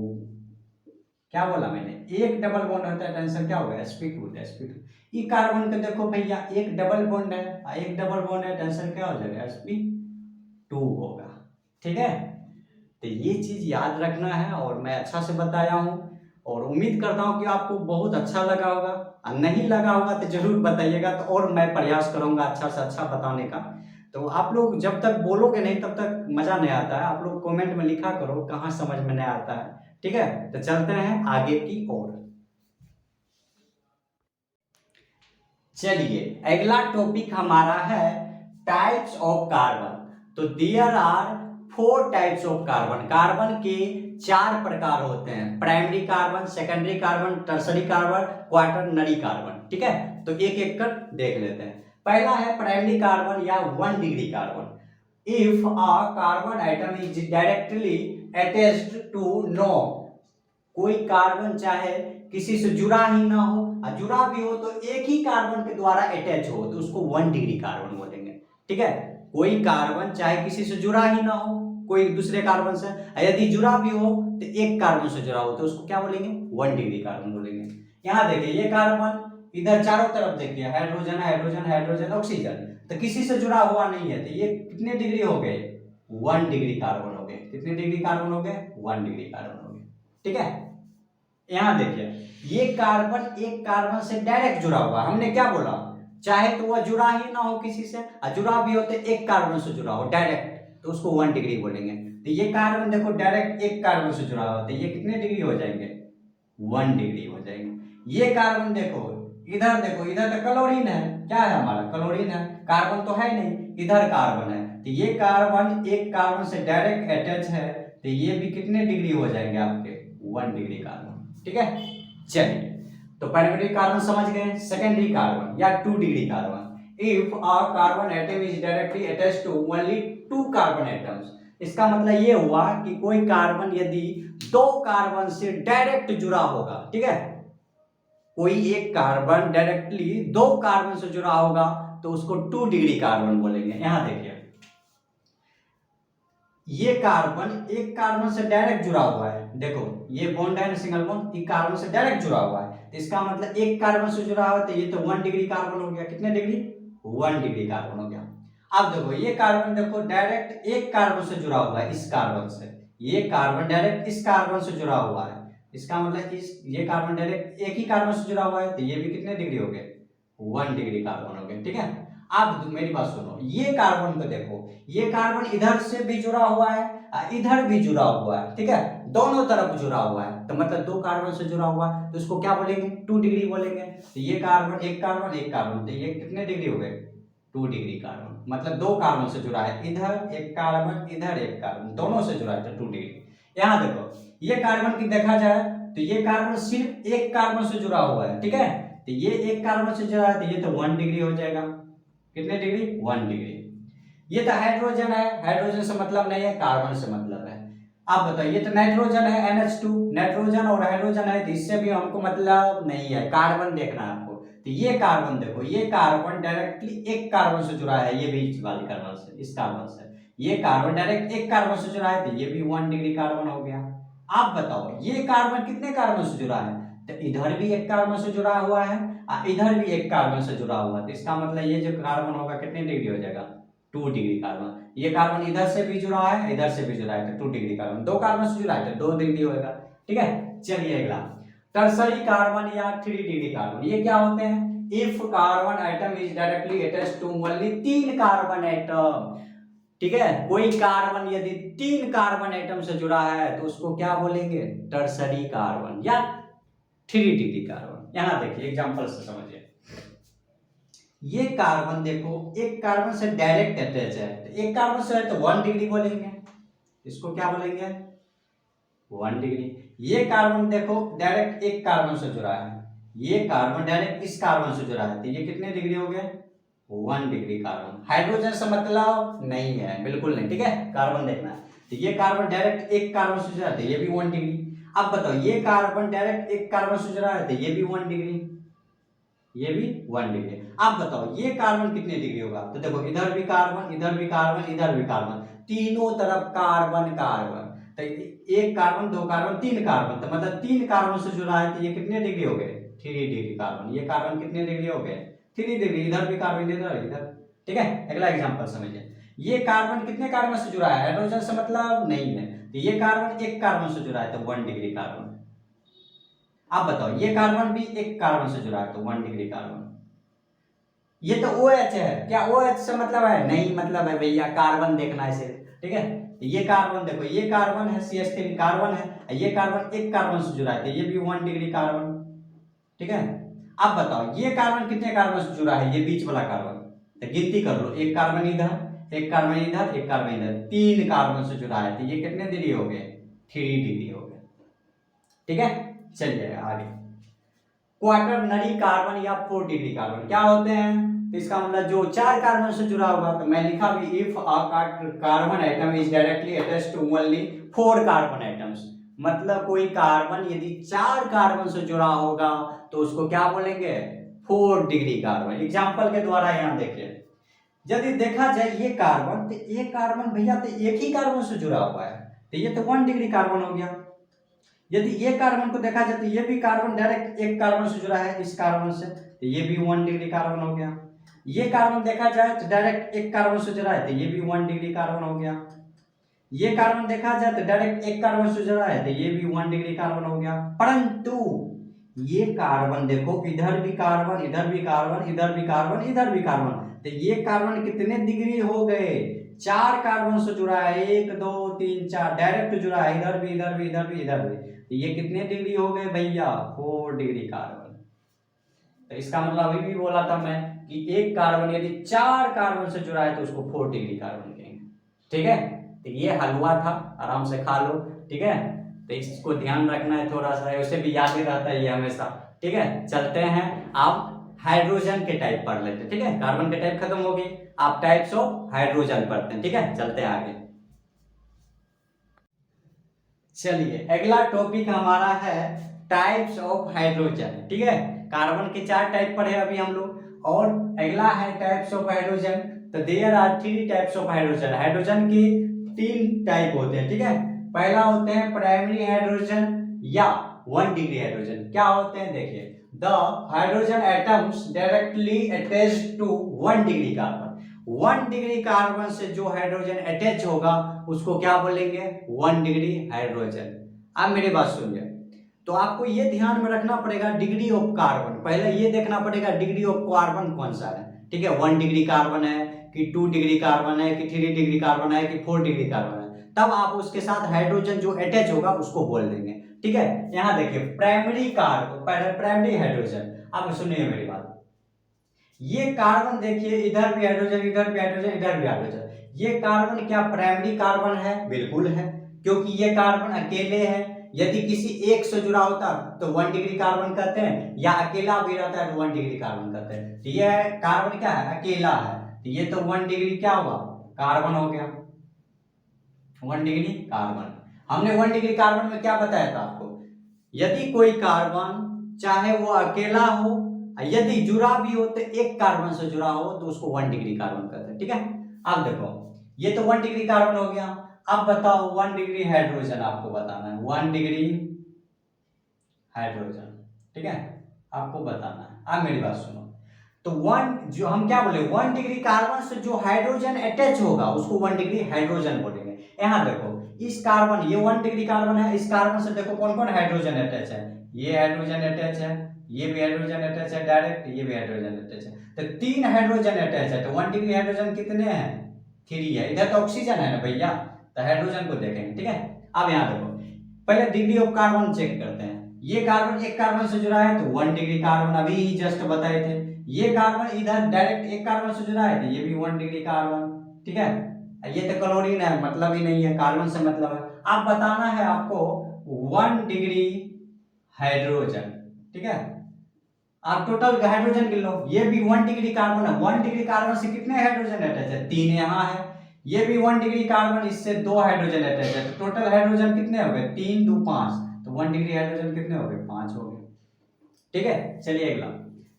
A: क्या बोला मैंने, एक डबल बॉन्ड होता है, आंसर क्या होगा, sp2। ये कार्बन का देखो भैया, एक डबल बॉन्ड है, एक डबल बॉन्ड है, आंसर क्या हो जाएगा, sp2 होगा, ठीक है। तो ये चीज याद रखना है, और मैं अच्छा से बताया हूँ, और उम्मीद करता हूँ कि आपको बहुत अच्छा लगा होगा, और नहीं लगा होगा तो जरूर बताइएगा, तो और मैं प्रयास करूंगा अच्छा से अच्छा बताने का। तो आप लोग जब तक बोलोगे नहीं तब तक मजा नहीं आता है, आप लोग कमेंट में लिखा करो कहाँ समझ में नहीं आता है, ठीक है। तो चलते हैं आगे की ओर। चलिए अगला टॉपिक हमारा है टाइप्स ऑफ कार्बन। तो there are 4 types of carbon, carbon के 4 प्रकार होते हैं, primary carbon, secondary carbon, tertiary carbon, quaternary carbon, ठीक है। तो एक एक कर देख लेते हैं। पहला है प्राइमरी कार्बन या 1 degree carbon. If a carbon atom is directly attached to no, कोई कार्बन चाहे किसी से जुड़ा ही ना हो, और जुड़ा भी हो तो एक ही कार्बन के द्वारा अटैच हो, तो उसको 1 डिग्री कार्बन बोलेंगे, ठीक है। कोई कार्बन चाहे किसी से जुड़ा ही ना हो, कोई दूसरे कार्बन से, यदि जुड़ा भी हो तो एक कार्बन से जुड़ा हो, तो उसको क्या बोलेंगे, 1 डिग्री कार्बन बोलेंगे। यहाँ देखिए ये कार्बन, इधर चारों तरफ देखिए हाइड्रोजन हाइड्रोजन हाइड्रोजन ऑक्सीजन, तो किसी से जुड़ा हुआ नहीं है, तो ये कितने डिग्री हो गए, 1 डिग्री कार्बन हो गए। कितने डिग्री कार्बन हो गए, 1 डिग्री कार्बन हो गए, ठीक है। यहां देखिए ये कार्बन एक कार्बन से डायरेक्ट जुड़ा हुआ, हमने क्या बोला, चाहे तो वह जुड़ा ही ना हो किसी से, और जुड़ा भी हो तो एक कार्बन से जुड़ा हो डायरेक्ट, तो उसको 1 डिग्री बोलेंगे। तो ये कार्बन देखो डायरेक्ट एक कार्बन से जुड़ा हुआ है, तो ये कितने डिग्री हो जाएंगे? 1 डिग्री हो जाएंगे। ये कार्बन देखो, इधर तो क्लोरीन है, क्या है हमारा? क्लोरीन है, कार्बन तो है नहीं, इधर कार्बन है, तो ये कार्बन एक कार्बन से डायरेक्ट अटैच है, तो ये भी कितने डिग्री हो जाएंगे आपके? 1 डिग्री कार्बन। ठीक है, चलिए, तो प्राइमरी कार्बन समझ गए। सेकेंडरी कार्बन या 2 degree carbon, if a carbon atom is directly attached to only 2 carbon atoms, इसका मतलब ये हुआ कि कोई कार्बन यदि 2 कार्बन से डायरेक्ट जुड़ा होगा, ठीक है, कोई एक कार्बन डायरेक्टली 2 कार्बन से जुड़ा होगा तो उसको 2 डिग्री कार्बन बोलेंगे। यहां देखिए, ये कार्बन एक कार्बन से डायरेक्ट जुड़ा हुआ है, देखो ये बॉन्ड है सिंगल बॉन्ड, ये कार्बन से डायरेक्ट जुड़ा हुआ है, तो इसका मतलब एक कार्बन से जुड़ा हुआ है, तो ये तो 1 डिग्री कार्बन हो गया। कितने डिग्री? 1 डिग्री कार्बन हो गया। अब देखो ये कार्बन देखो डायरेक्ट एक कार्बन से जुड़ा हुआ है, इस कार्बन से, ये कार्बन डायरेक्ट इस कार्बन से जुड़ा हुआ है, इसका मतलब ये कार्बन डायरेक्ट एक ही कार्बन से जुड़ा हुआ है, तो ये भी कितने डिग्री हो गए? 1 डिग्री कार्बन हो गए। ठीक है, अब मेरी बात सुनो, ये कार्बन को देखो, ये कार्बन इधर से भी जुड़ा हुआ है, इधर भी जुड़ा हुआ है, ठीक है, दोनों तरफ जुड़ा हुआ है, तो मतलब 2 कार्बन से जुड़ा हुआ है, तो इसको क्या बोलेंगे? 2 डिग्री बोलेंगे। तो ये कार्बन एक कार्बन, तो ये कितने डिग्री हो गए? 2 डिग्री कार्बन, मतलब 2 कार्बन से जुड़ा है, इधर एक कार्बन इधर एक कार्बन, दोनों से जुड़ा है, तो 2 डिग्री। यहाँ देखो ये कार्बन की देखा जाए तो ये कार्बन सिर्फ एक कार्बन से जुड़ा हुआ है, ठीक है, तो ये एक कार्बन से जुड़ा है, तो ये तो 1 डिग्री हो जाएगा। कितने डिग्री? 1 डिग्री। ये तो हाइड्रोजन है, हाइड्रोजन से मतलब नहीं है, कार्बन से मतलब है। आप बताइए, ये तो नाइट्रोजन है, NH2, नाइट्रोजन और हाइड्रोजन है, तो इससे भी हमको मतलब नहीं है, कार्बन देखना है आपको। तो ये कार्बन देखो, ये कार्बन डायरेक्टली एक कार्बन से जुड़ा है, ये बीच वाले कार्बन से, इस कार्बन से, ये कार्बन डायरेक्ट एक कार्बन से जुड़ा है, तो ये भी 1 डिग्री कार्बन हो गया। आप बताओ ये कार्बन कितने कार्बन से जुड़ा है? तो इधर भी एक कार्बन से जुड़ा हुआ है, इधर भी एक कार्बन से जुड़ा हुआ है, तो इसका मतलब ये जो कार्बन होगा कितने डिग्री हो जाएगा? 2 डिग्री कार्बन। ये कार्बन इधर से भी जुड़ा है, इधर से भी जुड़ा है, तो 2 डिग्री कार्बन। 2 कार्बन से जुड़ा है तो 2 डिग्री होगा। ठीक है, चलिए अगला, टर्सरी कार्बन या 3 डिग्री कार्बन, ये क्या होते हैं? If carbon atom is directly attached to only 3 carbon atom, ठीक है, कोई कार्बन यदि 3 कार्बन एटम से जुड़ा है तो उसको क्या बोलेंगे? टर्सरी कार्बन या 3 डिग्री कार्बन। यहां देखिए एग्जांपल से समझिए, ये कार्बन देखो एक कार्बन से डायरेक्ट अटैच है, तो एक कार्बन से है तो 1 डिग्री बोलेंगे, इसको क्या बोलेंगे? 1 डिग्री। ये कार्बन देखो डायरेक्ट एक कार्बन से जुड़ा है, ये कार्बन डायरेक्ट इस कार्बन से जुड़ा है, तो ये कितने डिग्री हो गए? 1 डिग्री कार्बन। हाइड्रोजन से मतलब नहीं है, बिल्कुल नहीं, ठीक है, कार्बन देखना है। तो ये कार्बन डायरेक्ट एक कार्बन से जुड़ा है, तो ये भी 1 डिग्री। अब बताओ ये कार्बन डायरेक्ट एक कार्बन से जुड़ा है, तो ये भी 1 डिग्री, ये भी 1 डिग्री। आप बताओ ये कार्बन कितने डिग्री होगा? तो देखो इधर भी कार्बन, इधर भी कार्बन, इधर भी कार्बन, तीनों तरफ कार्बन कार्बन, तो एक कार्बन, 2 कार्बन, 3 कार्बन, तो मतलब 3 कार्बन से जुड़ा है, तो ये कितने डिग्री हो गए? 3 डिग्री कार्बन। ये कार्बन कितने डिग्री हो गए? 3 डिग्री। इधर भी कार्बन, इधर इधर। ठीक है, अगला एग्जांपल समझिए, ये कार्बन कितने कार्बन से जुड़ा है? हाइड्रोजन से मतलब नहीं है, तो ये कार्बन एक कार्बन से जुड़ा है, तो 1 डिग्री कार्बन। आप बताओ ये कार्बन भी एक कार्बन से जुड़ा है, तो 1 डिग्री कार्बन। ये तो OH है, क्या OH से मतलब है? नहीं मतलब है भैया, कार्बन देखना है सिर्फ, ठीक है, तो ये कार्बन देखो, ये कार्बन है, CH3 कार्बन है, ये कार्बन एक कार्बन से जुड़ा है, तो ये भी 1 डिग्री कार्बन। ठीक है, अब बताओ ये कार्बन कितने कार्बन से जुड़ा है? ये बीच वाला कार्बन, तो गिनती कर लो, एक कार्बन इधर, एक कार्बन इधर, एक कार्बन इधर, 3 कार्बन से जुड़ा है, तो ये कितने डिग्री हो गए? 3 डिग्री हो गए। ठीक है, चलिए आगे, क्वाटरनरी कार्बन या 4 डिग्री कार्बन क्या होते हैं? तो इसका मतलब जो 4 कार्बन से जुड़ा होगा, तो मैं लिखा भी if a carbon atom is directly attached to only 4 carbon atoms, मतलब कोई कार्बन यदि 4 कार्बन से जुड़ा होगा तो उसको क्या बोलेंगे? 4 डिग्री कार्बन। एग्जांपल के द्वारा यहां देखिए, यदि देखा जाए ये कार्बन, तो एक कार्बन भैया तो एक ही कार्बन से जुड़ा हुआ है, तो ये तो 1 डिग्री कार्बन हो गया। यदि ये कार्बन को देखा जाए तो ये भी कार्बन डायरेक्ट एक कार्बन से जुड़ा है, इस कार्बन से, तो ये भी 1 डिग्री कार्बन हो गया। ये कार्बन देखा जाए तो डायरेक्ट एक कार्बन से जुड़ा है, तो ये भी 1 डिग्री कार्बन हो गया। ये कार्बन देखा जाए तो डायरेक्ट एक कार्बन से जुड़ा है, तो ये भी 1 डिग्री कार्बन हो गया। परंतु ये कार्बन देखो इधर भी कार्बन, इधर भी कार्बन, इधर भी कार्बन, इधर भी कार्बन, तो ये कार्बन कितने डिग्री हो गए? 4 कार्बन से जुड़ा है, 1 2 3 4 डायरेक्ट जुड़ा है, इधर भी इधर भी इधर भी इधर भी। तो ये कितने डिग्री हो गए भैया? 4 डिग्री कार्बन। तो इसका मतलब अभी भी बोला था मैं कि एक कार्बन यदि 4 कार्बन से जुड़ा है तो उसको 4 डिग्री कार्बन कहेंगे। ठीक है, तो ये हलवा था, आराम से खा लो। ठीक है, तो इसको ध्यान रखना है थोड़ा सा, उसे भी याद ही रहता है ये हमेशा। ठीक है, चलते हैं आप हाइड्रोजन के टाइप पढ़ लेते हैं। ठीक है, कार्बन के टाइप खत्म हो गई, आप टाइप्स ऑफ हाइड्रोजन पढ़ते हैं। ठीक है, चलते हैं आगे। चलिए, अगला टॉपिक हमारा है टाइप्स ऑफ हाइड्रोजन। ठीक है, कार्बन के 4 टाइप पढ़े अभी हम लोग, और अगला है टाइप्स ऑफ हाइड्रोजन। तो there are 3 types of hydrogen. Hydrogen की 3 टाइप होते हैं। ठीक है, पहला होते हैं प्राइमरी हाइड्रोजन या 1 डिग्री हाइड्रोजन। क्या होते हैं देखिए, the hydrogen atoms directly attached to 1 degree carbon. 1 degree carbon से जो हाइड्रोजन अटैच होगा उसको क्या बोलेंगे? 1 डिग्री हाइड्रोजन। अब मेरी बात सुनिए, तो आपको ये ध्यान में रखना पड़ेगा डिग्री ऑफ कार्बन, पहले ये देखना पड़ेगा डिग्री ऑफ कार्बन कौन सा है। ठीक है, 1 डिग्री कार्बन है कि 2 डिग्री कार्बन है कि 3 डिग्री कार्बन है कि 4 डिग्री कार्बन है, तब आप उसके साथ हाइड्रोजन जो अटैच होगा उसको बोल देंगे। ठीक है, यहाँ देखिए प्राइमरी कार्बन, प्राइमरी हाइड्रोजन। अब सुनिए मेरी बात, ये कार्बन देखिए इधर भी हाइड्रोजन, इधर भी हाइड्रोजन, इधर भी हाइड्रोजन। ये कार्बन क्या प्राइमरी कार्बन है? बिल्कुल है, क्योंकि ये कार्बन अकेले है। यदि किसी एक से जुड़ा होता तो 1 डिग्री कार्बन कहते हैं, या अकेला भी रहता है तो 1 डिग्री कार्बन कहते हैं। तो ये कार्बन क्या है? अकेला है, तो ये तो 1 डिग्री क्या हुआ? कार्बन हो गया, 1 डिग्री कार्बन। हमने 1 डिग्री कार्बन में क्या बताया था आपको? यदि कोई कार्बन चाहे वो अकेला हो, यदि जुड़ा भी हो तो एक कार्बन से जुड़ा हो तो उसको 1 डिग्री कार्बन कहते हैं। ठीक है, अब देखो ये तो 1 डिग्री कार्बन हो गया। अब बताओ 1 डिग्री हाइड्रोजन आपको बताना है, 1 डिग्री हाइड्रोजन। ठीक है, आपको बताना है। अब मेरी बात सुनो, तो 1 जो हम क्या बोले, 1 डिग्री कार्बन से जो हाइड्रोजन अटैच होगा उसको 1 डिग्री हाइड्रोजन बोलेंगे। यहाँ देखो इस कार्बन, ये 1 डिग्री कार्बन है, इस कार्बन से देखो कौन कौन हाइड्रोजन अटैच है। ये हाइड्रोजन अटैच है, ये भी हाइड्रोजन अटैच है डायरेक्ट, ये भी हाइड्रोजन अटैच है। तो 3 हाइड्रोजन अटैच है, तो 1 डिग्री हाइड्रोजन कितने हैं? 3 है। इधर तो ऑक्सीजन है ना भैया, तो हाइड्रोजन को देखेंगे। ठीक है, अब यहाँ देखो पहले डिग्री ऑफ कार्बन चेक करते हैं। ये कार्बन एक कार्बन से जुड़ा है तो 1 डिग्री कार्बन, अभी ही जस्ट बताए थे। ये कार्बन इधर डायरेक्ट एक कार्बन से जुड़ा है तो ये भी 1 डिग्री कार्बन। ठीक है, ये तो क्लोरीन है, मतलब ही नहीं है, कार्बन से मतलब है। अब बताना है आपको 1 डिग्री हाइड्रोजन। ठीक है, आप टोटल हाइड्रोजन गिन लो, ये भी 1 डिग्री कार्बन है। 1 डिग्री कार्बन से कितने हाइड्रोजन अटैच है? 3 यहाँ है। ये भी 1 डिग्री कार्बन, इससे 2 हाइड्रोजन अटैच है, तो टोटल हाइड्रोजन कितने हो गए? 3 2 5, तो 1 डिग्री हाइड्रोजन कितने हो गए? 5 हो गए। ठीक है, चलिए अगला,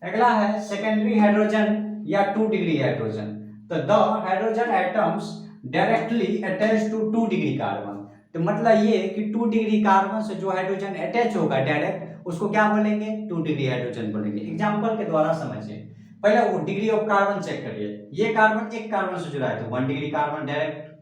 A: अगला है सेकेंडरी हाइड्रोजन या 2 डिग्री हाइड्रोजन। तो the hydrogen atoms directly attach to 2 degree carbon. तो मतलब ये कि 2 डिग्री कार्बन से जो हाइड्रोजन अटैच होगा डायरेक्ट उसको क्या बोलेंगे? 2 डिग्री हाइड्रोजन बोलेंगे। एग्जांपल के द्वारा समझिए, पहले वो डिग्री ऑफ कार्बन चेक करिए। ये कार्बन एक कार्बन से जुड़ा है तो 1 डिग्री कार्बन डायरेक्ट।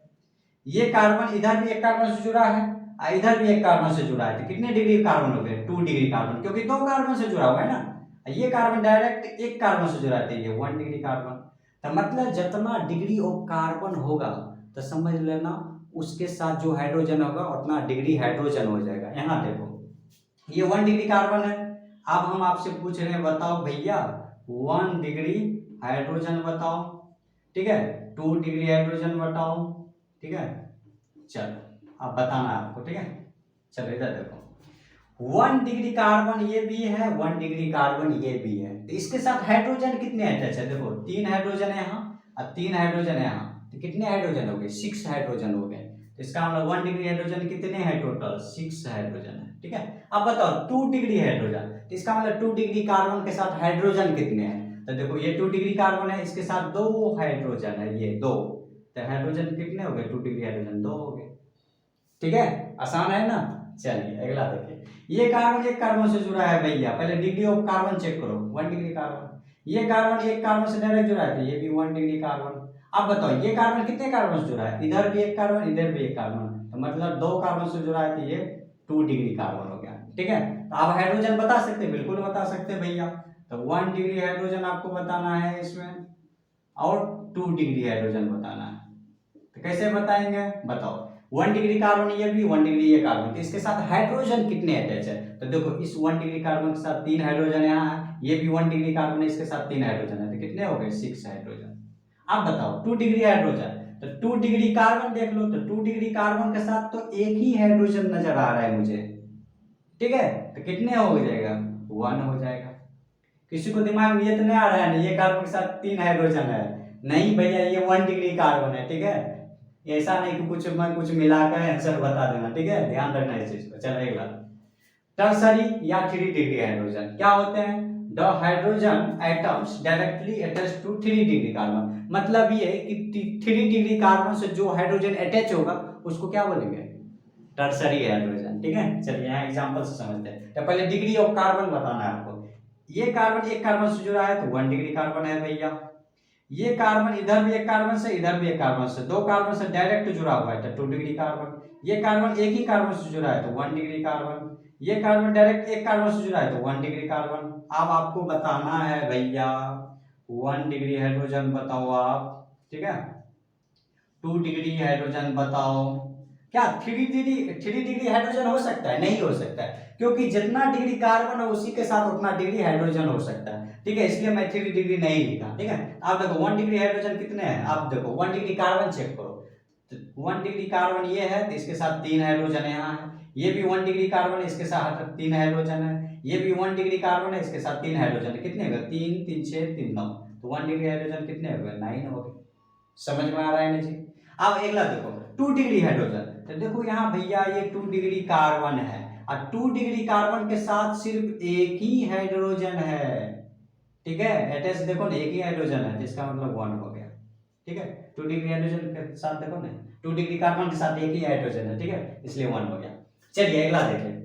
A: ये कार्बन इधर भी एक कार्बन से जुड़ा है, इधर भी एक कार्बन से जुड़ा है, तो कितने डिग्री कार्बन हो गए? 2 डिग्री कार्बन, क्योंकि 2 कार्बन से जुड़ा हुआ है ना। ये कार्बन डायरेक्ट एक कार्बन से जुड़ा है, ये 1 डिग्री कार्बन। तो मतलब जितना डिग्री ऑफ कार्बन होगा तो समझ लेना उसके साथ जो हाइड्रोजन होगा उतना डिग्री हाइड्रोजन हो जाएगा। यहाँ देखो ये 1 डिग्री कार्बन है। अब हम आपसे पूछ रहे हैं, बताओ भैया 1 डिग्री हाइड्रोजन बताओ। ठीक है, 2 डिग्री हाइड्रोजन बताओ। ठीक है, चलो अब बताना है आपको। ठीक है, चलो इधर देखो 1 डिग्री कार्बन ये भी है, 1 डिग्री कार्बन ये भी है, तो इसके साथ हाइड्रोजन कितने अटैच है? देखो 3 हाइड्रोजन है यहाँ और 3 हाइड्रोजन है यहाँ, तो कितने हाइड्रोजन हो गए? 6 हाइड्रोजन हो गए। तो इसका मतलब 1 डिग्री हाइड्रोजन कितने हैं टोटल? 6 हाइड्रोजन है। ठीक है, अब बताओ 2 डिग्री हाइड्रोजन, तो इसका मतलब 2 डिग्री कार्बन के साथ हाइड्रोजन कितने हैं? तो देखो ये 2 डिग्री कार्बन है, इसके साथ 2 हाइड्रोजन है, ये 2, तो हाइड्रोजन कितने हो गए? 2 डिग्री हाइड्रोजन 2 हो गए। ठीक है, आसान है ना। चलिए अगला देखिए, ये कार्बन एक कार्बन से जुड़ा है भैया, पहले डिग्री ऑफ कार्बन चेक करो, 1 डिग्री कार्बन। ये कार्बन एक कार्बन से डायरेक्ट जुड़ा है तो ये भी 1 डिग्री कार्बन। अब बताओ ये कार्बन कितने कार्बन से जुड़ा है? इधर भी एक कार्बन, इधर भी एक कार्बन, तो मतलब 2 कार्बन से जुड़ा है तो ये 2 डिग्री कार्बन हो गया। ठीक है, तो आप हाइड्रोजन बता सकते हैं? बिल्कुल बता सकते हैं भैया। तो 1 डिग्री हाइड्रोजन आपको बताना है इसमें, और 2 डिग्री हाइड्रोजन बताना है। तो तो कैसे बताएंगे, बताओ। 1 डिग्री कार्बन ये भी, 1 डिग्री ये कार्बन, तो इसके साथ हाइड्रोजन कितने अटैच है, तो देखो इस 1 डिग्री कार्बन के साथ 3 हाइड्रोजन यहाँ है, ये भी 1 डिग्री कार्बन है, इसके साथ 3 हाइड्रोजन है, तो कितने हो गए 6 हाइड्रोजन। अब बताओ 2 डिग्री हाइड्रोजन, तो 2 डिग्री कार्बन देख लो, तो 2 डिग्री कार्बन के साथ तो एक ही हाइड्रोजन नजर आ रहा है मुझे, ठीक है, तो कितने हो जाएगा 1 हो जाएगा। किसी को दिमाग में ये तो नहीं आ रहा है ना ये कार्बन के साथ 3 हाइड्रोजन है, नहीं भैया ये 1 डिग्री कार्बन है, ठीक है, ऐसा नहीं कि कुछ मिलाकर आंसर बता देना, ठीक है, ध्यान रखना इस चीज को। चलो अगला, टर्सरी या 3 डिग्री हाइड्रोजन क्या होते हैं, the hydrogen atoms directly attach to 3 degree carbon, मतलब ये कि 3 डिग्री कार्बन से जो हाइड्रोजन अटैच होगा उसको क्या बोलेंगे, टर्सरी हाइड्रोजन, ठीक है। चलिए यहाँ एग्जांपल से समझते हैं, तो पहले डिग्री ऑफ कार्बन बताना है आपको। ये कार्बन एक कार्बन से जुड़ा है तो 1 डिग्री कार्बन है भैया, ये कार्बन इधर भी एक कार्बन से, इधर भी एक कार्बन से, 2 कार्बन से डायरेक्ट जुड़ा हुआ है तो 2 डिग्री कार्बन। ये कार्बन एक ही कार्बन से जुड़ा है तो 1 डिग्री कार्बन। ये कार्बन डायरेक्ट एक कार्बन से जुड़ा है तो 1 डिग्री कार्बन। अब आपको बताना है भैया 1 डिग्री हाइड्रोजन बताओ आप, ठीक है, 2 डिग्री हाइड्रोजन बताओ। क्या 3 डिग्री हाइड्रोजन हो सकता है, नहीं हो सकता है, क्योंकि जितना डिग्री कार्बन है उसी के साथ उतना डिग्री हाइड्रोजन हो सकता है, ठीक है, इसलिए मैं 3 डिग्री नहीं लिखा, ठीक है। आप देखो 1 डिग्री हाइड्रोजन कितने हैं, आप देखो 1 डिग्री कार्बन चेक करो, तो 1 डिग्री कार्बन ये है तो इसके साथ 3 हाइड्रोजन यहाँ है, ये भी 1 डिग्री कार्बन है इसके साथ 3 हाइड्रोजन है, ये भी 1 डिग्री कार्बन है इसके साथ 3 हाइड्रोजन है, कितने हो गए 3 3 6 3 9, तो 1 डिग्री हाइड्रोजन कितने हो गए 9 हो गए। समझ में आ रहा है ना जी। अब अगला देखो 2 डिग्री हाइड्रोजन, तो देखो यहाँ भैया ये 2 डिग्री कार्बन है और 2 डिग्री कार्बन के साथ सिर्फ एक ही हाइड्रोजन है, ठीक है, अटैच देखो ना एक ही हाइड्रोजन है तो इसका मतलब 1 हो गया, ठीक है। 2 डिग्री हाइड्रोजन के साथ देखो ना 2 डिग्री कार्बन के साथ एक ही हाइड्रोजन है, ठीक है, इसलिए 1 हो गया। चलिए अगला देखिए,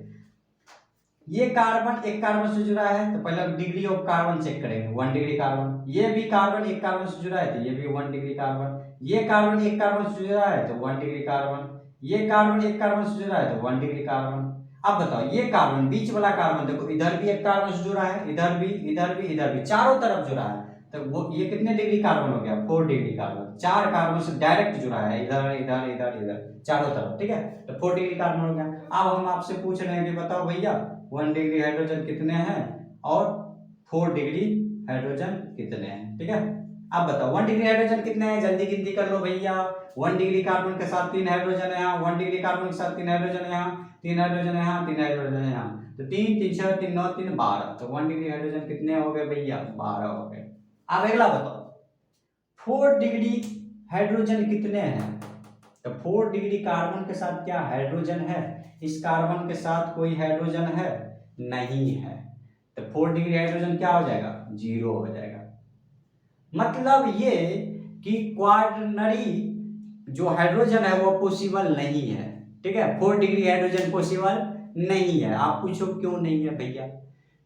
A: ये कार्बन एक कार्बन से जुड़ा है तो पहले डिग्री ऑफ कार्बन चेक करेंगे, 1 डिग्री कार्बन। ये भी कार्बन एक कार्बन से जुड़ा है तो ये भी 1 डिग्री कार्बन। ये कार्बन एक कार्बन से जुड़ा है तो 1 डिग्री कार्बन। ये कार्बन एक कार्बन से जुड़ा है तो 1 डिग्री कार्बन। अब बताओ ये कार्बन बीच वाला कार्बन देखो इधर भी एक कार्बन से जुड़ा है, इधर भी इधर भी इधर भी चारों तरफ जुड़ा है, तो वो ये कितने डिग्री कार्बन हो गया 4 डिग्री कार्बन। 4 कार्बन से डायरेक्ट जुड़ा है इधर इधर इधर इधर चारों तरफ, ठीक है, तो 4 डिग्री कार्बन हो गया। अब हम आपसे पूछ रहे हैं कि बताओ भैया 1 डिग्री हाइड्रोजन कितने हैं और 4 डिग्री हाइड्रोजन कितने हैं, ठीक है। अब बताओ 1 डिग्री हाइड्रोजन कितने हैं, जल्दी गिनती कर लो भैया। 1 डिग्री कार्बन के साथ 3 हाइड्रोजन है यहाँ, 1 डिग्री कार्बन के साथ 3 हाइड्रोजन है यहाँ, 3 हाइड्रोजन है यहाँ, 3 हाइड्रोजन है यहाँ, तो 3 3 6 3 9 3 12, तो 1 डिग्री हाइड्रोजन कितने हो गए भैया 12 हो गए। अब अगला बताओ 4 डिग्री हाइड्रोजन कितने हैं, तो 4 डिग्री कार्बन के साथ क्या हाइड्रोजन है, इस कार्बन के साथ कोई हाइड्रोजन है नहीं है, तो 4 डिग्री हाइड्रोजन क्या हो जाएगा 0 हो जाएगा। मतलब ये कि क्वार्टनरी जो हाइड्रोजन है वो पॉसिबल नहीं है, ठीक है, 4 डिग्री हाइड्रोजन पॉसिबल नहीं है। आप पूछो क्यों नहीं है भैया,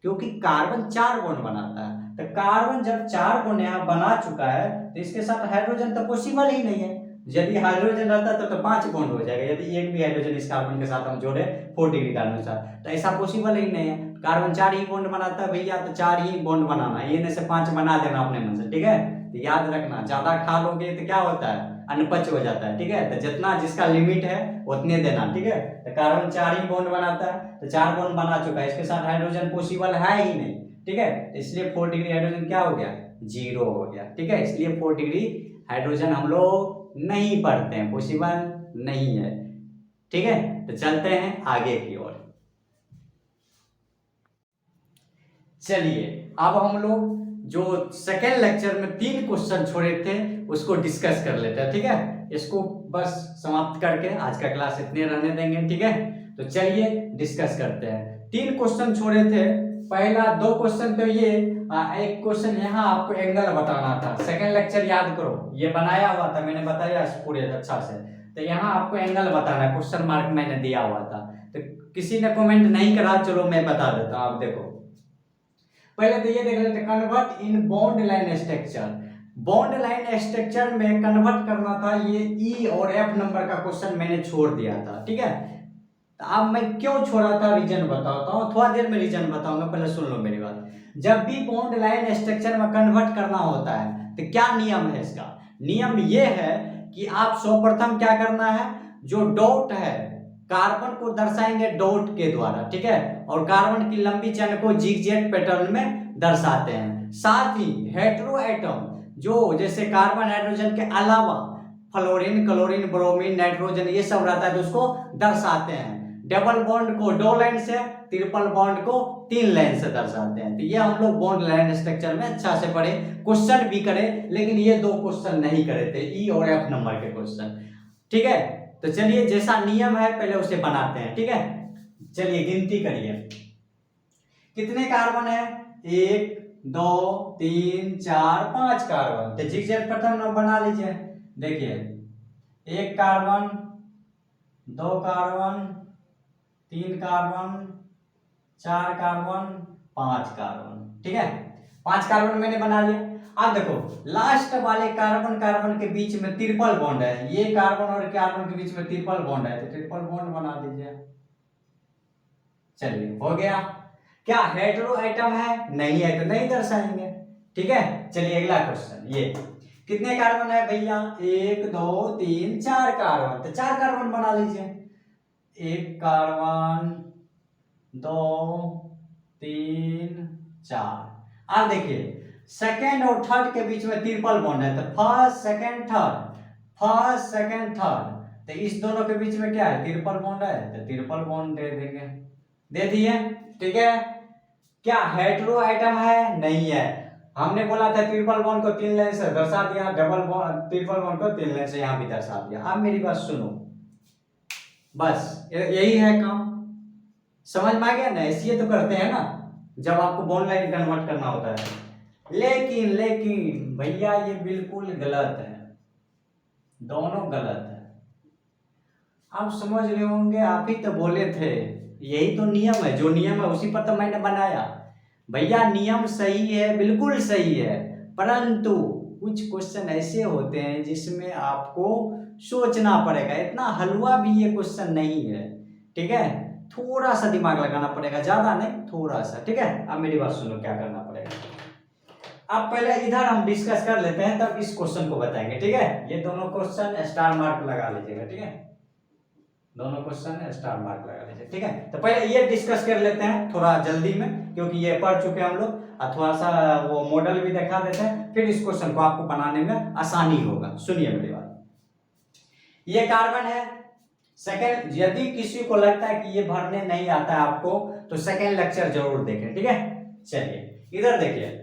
A: क्योंकि कार्बन 4 बॉन्ड बनाता है, तो कार्बन जब 4 बॉन्ड यहाँ बना चुका है तो इसके साथ हाइड्रोजन तो पॉसिबल ही नहीं है। यदि हाइड्रोजन रहता तो 5 बॉन्ड हो जाएगा, यदि एक भी हाइड्रोजन इस कार्बन के साथ हम जोड़े 4 डिग्री कार्बन के साथ, तो ऐसा पॉसिबल ही नहीं है। कार्बन 4 ही बॉन्ड बनाता है भैया, तो 4 ही बॉन्ड बनाना है, ये नहीं से 5 बना देना अपने मन से, ठीक है। तो याद रखना ज्यादा खा लोगे तो क्या होता है अनपच हो जाता है, ठीक है, तो जितना जिसका लिमिट है उतने देना, ठीक है। तो कार्बन 4 ही बॉन्ड बनाता है, तो 4 बॉन्ड बना चुका है, इसके साथ हाइड्रोजन पॉसिबल है ही नहीं, ठीक है, इसलिए 4 डिग्री हाइड्रोजन क्या हो गया 0 हो गया, ठीक है, इसलिए 4 डिग्री हाइड्रोजन हम लोग नहीं पढ़ते हैं, पॉसिबल नहीं है, ठीक है। तो चलते हैं आगे की ओर। चलिए अब हम लोग जो सेकेंड लेक्चर में 3 क्वेश्चन छोड़े थे उसको डिस्कस कर लेते हैं, ठीक है, इसको बस समाप्त करके आज का क्लास इतने रहने देंगे, ठीक है। तो चलिए डिस्कस करते हैं। 3 क्वेश्चन छोड़े थे, पहला 2 क्वेश्चन तो ये, एक क्वेश्चन यहाँ आपको एंगल बताना था, सेकेंड लेक्चर याद करो ये बनाया हुआ था मैंने, बताया पूरे अच्छा से, तो यहाँ आपको एंगल बताना है, क्वेश्चन मार्क मैंने दिया हुआ था, तो किसी ने कमेंट नहीं करा, चलो मैं बता देता हूँ। आप देखो पहले तो ये देख लेते, convert in bond line structure. Bond line structure में कन्वर्ट करना था, ये ई और एफ नंबर का क्वेश्चन मैंने छोड़ दिया था, ठीक है। तो अब मैं क्यों छोड़ा था रीजन बताता हूँ, थोड़ा देर में रीजन बताऊंगा, पहले सुन लो मेरी बात। जब भी बॉन्ड लाइन स्ट्रक्चर में कन्वर्ट करना होता है तो क्या नियम है इसका, नियम ये है कि आप सर्वप्रथम क्या करना है, जो डॉट है कार्बन को दर्शाएंगे डॉट के द्वारा, ठीक है, और कार्बन की लंबी चेन को जिगजैग पैटर्न में दर्शाते हैं। साथ ही हेटेरो एटम जो जैसे कार्बन हाइड्रोजन के अलावा फ्लोरीन, क्लोरीन, ब्रोमीन, नाइट्रोजन ये सब रहता है तो उसको दर्शाते हैं। डबल बॉन्ड को 2 लाइन से, ट्रिपल बॉन्ड को 3 लाइन से दर्शाते हैं। तो ये हम लोग बॉन्ड लाइन स्ट्रक्चर में अच्छा से पढ़े, क्वेश्चन भी करे, लेकिन ये 2 क्वेश्चन नहीं करे थे, ई और एफ नंबर के क्वेश्चन, ठीक है। तो चलिए जैसा नियम है पहले उसे बनाते हैं, ठीक है। चलिए गिनती करिए, कितने कार्बन है, 1 2 3 4 5 कार्बन। तो जिगजैग पैटर्न बना लीजिए। देखिए 1 carbon, 2 carbon, 3 carbon, 4 carbon, 5 carbon, ठीक है। 5 कार्बन मैंने बना लिया। अब देखो लास्ट वाले कार्बन कार्बन के बीच में ट्रिपल बॉन्ड है, ये कार्बन और कार्बन के बीच में ट्रिपल बॉन्ड है, तो ट्रिपल बॉन्ड बना दीजिए। चलिए हो गया। क्या हेटेरो एटम है, नहीं है तो नहीं दर्शाएंगे, ठीक है। चलिए अगला क्वेश्चन, ये कितने कार्बन है भैया, 1 2 3 4 कार्बन, तो 4 कार्बन बना लीजिए। 1 कार्बन, 2 3 4। अब देखिए सेकेंड और थर्ड के बीच में ट्रिपल बॉन्ड है, तो first second third, first second third, तो इस दोनों के बीच में क्या है, ट्रिपल बॉन्ड है, तो ट्रिपल बॉन्ड दे देंगे, दे दिए, ठीक है। क्या हेटेरो एटम है, नहीं है। हमने बोला था ट्रिपल बॉन्ड को 3 लाइन से दर्शा दिया, डबल बॉन्ड ट्रिपल बॉन्ड को 3 लाइन से यहां भी दर्शा दिया। अब मेरी बात सुनो, बस यही है काम, समझ में आ गया ना। इसलिए तो करते हैं ना जब आपको बॉन्ड लाइन कन्वर्ट करना होता है। लेकिन भैया ये बिल्कुल गलत है, दोनों गलत है। आप समझ रहे होंगे, आप ही तो बोले थे, यही तो नियम है, जो नियम है उसी पर तो मैंने बनाया। भैया नियम सही है, बिल्कुल सही है, परंतु कुछ क्वेश्चन ऐसे होते हैं जिसमें आपको सोचना पड़ेगा। इतना हलवा भी ये क्वेश्चन नहीं है, ठीक है। थोड़ा सा दिमाग लगाना पड़ेगा, ज्यादा नहीं, थोड़ा सा, ठीक है। अब मेरी बात सुनो, क्या करना पड़ेगा। अब पहले इधर हम डिस्कस कर लेते हैं, तब इस क्वेश्चन को बताएंगे, ठीक है। ये दोनों क्वेश्चन स्टार मार्क लगा लीजिएगा, ठीक है। दोनों क्वेश्चन स्टार मार्क लगा लीजिए, ठीक है। तो पहले ये डिस्कस कर लेते हैं थोड़ा जल्दी में, क्योंकि ये पढ़ चुके हैं हम लोग, और थोड़ा सा वो मॉडल भी दिखा देते हैं, फिर इस क्वेश्चन को आपको बनाने में आसानी होगा। सुनिए मेरी बात, ये कार्बन है। सेकेंड, यदि किसी को लगता है कि ये भरने नहीं आता है आपको, तो सेकेंड लेक्चर जरूर देखें, ठीक है। चलिए इधर देखिए,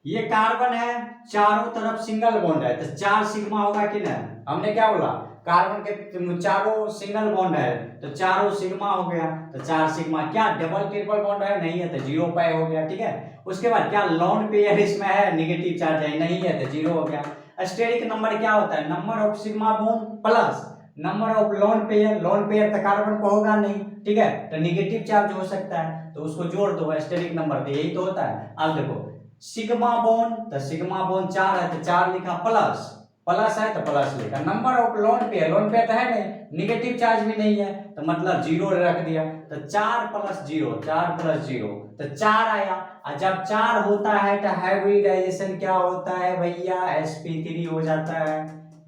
A: ये कार्बन है, चारों तरफ सिंगल बॉन्ड है, तो 4 सिग्मा होगा कि नहीं। हमने क्या बोला, कार्बन के चारों सिंगल बॉन्ड है, तो चारों सिग्मा हो गया, तो 4 सिग्मा। क्या डबल ट्रिपल बॉन्ड है, नहीं है, तो 0 पाई हो गया, ठीक है। उसके बाद क्या लोन पेयर इसमें है, नेगेटिव चार्ज है, नहीं है, तो 0 हो गया। स्टेरिक नंबर क्या होता है, number of sigma bond plus number of lone pair. Lone pair तो कार्बन को होगा नहीं, ठीक है, तो नेगेटिव चार्ज हो सकता है, तो उसको जोड़ दो स्टेरिक नंबर, तो यही तो होता है। अब देखो सिग्मा बॉन्ड, तो सिग्मा बॉन्ड 4 है, तो 4 लिखा, प्लस प्लस है तो प्लस लिखा। Number of lone pair, lone pair तो है नहीं, निगेटिव चार्ज भी नहीं है, तो मतलब 0 रख दिया, तो 4 प्लस 0, 4 प्लस 0, तो 4 आया। और जब 4 होता है तो हाइब्रिडाइजेशन क्या होता है भैया, sp3 हो जाता है,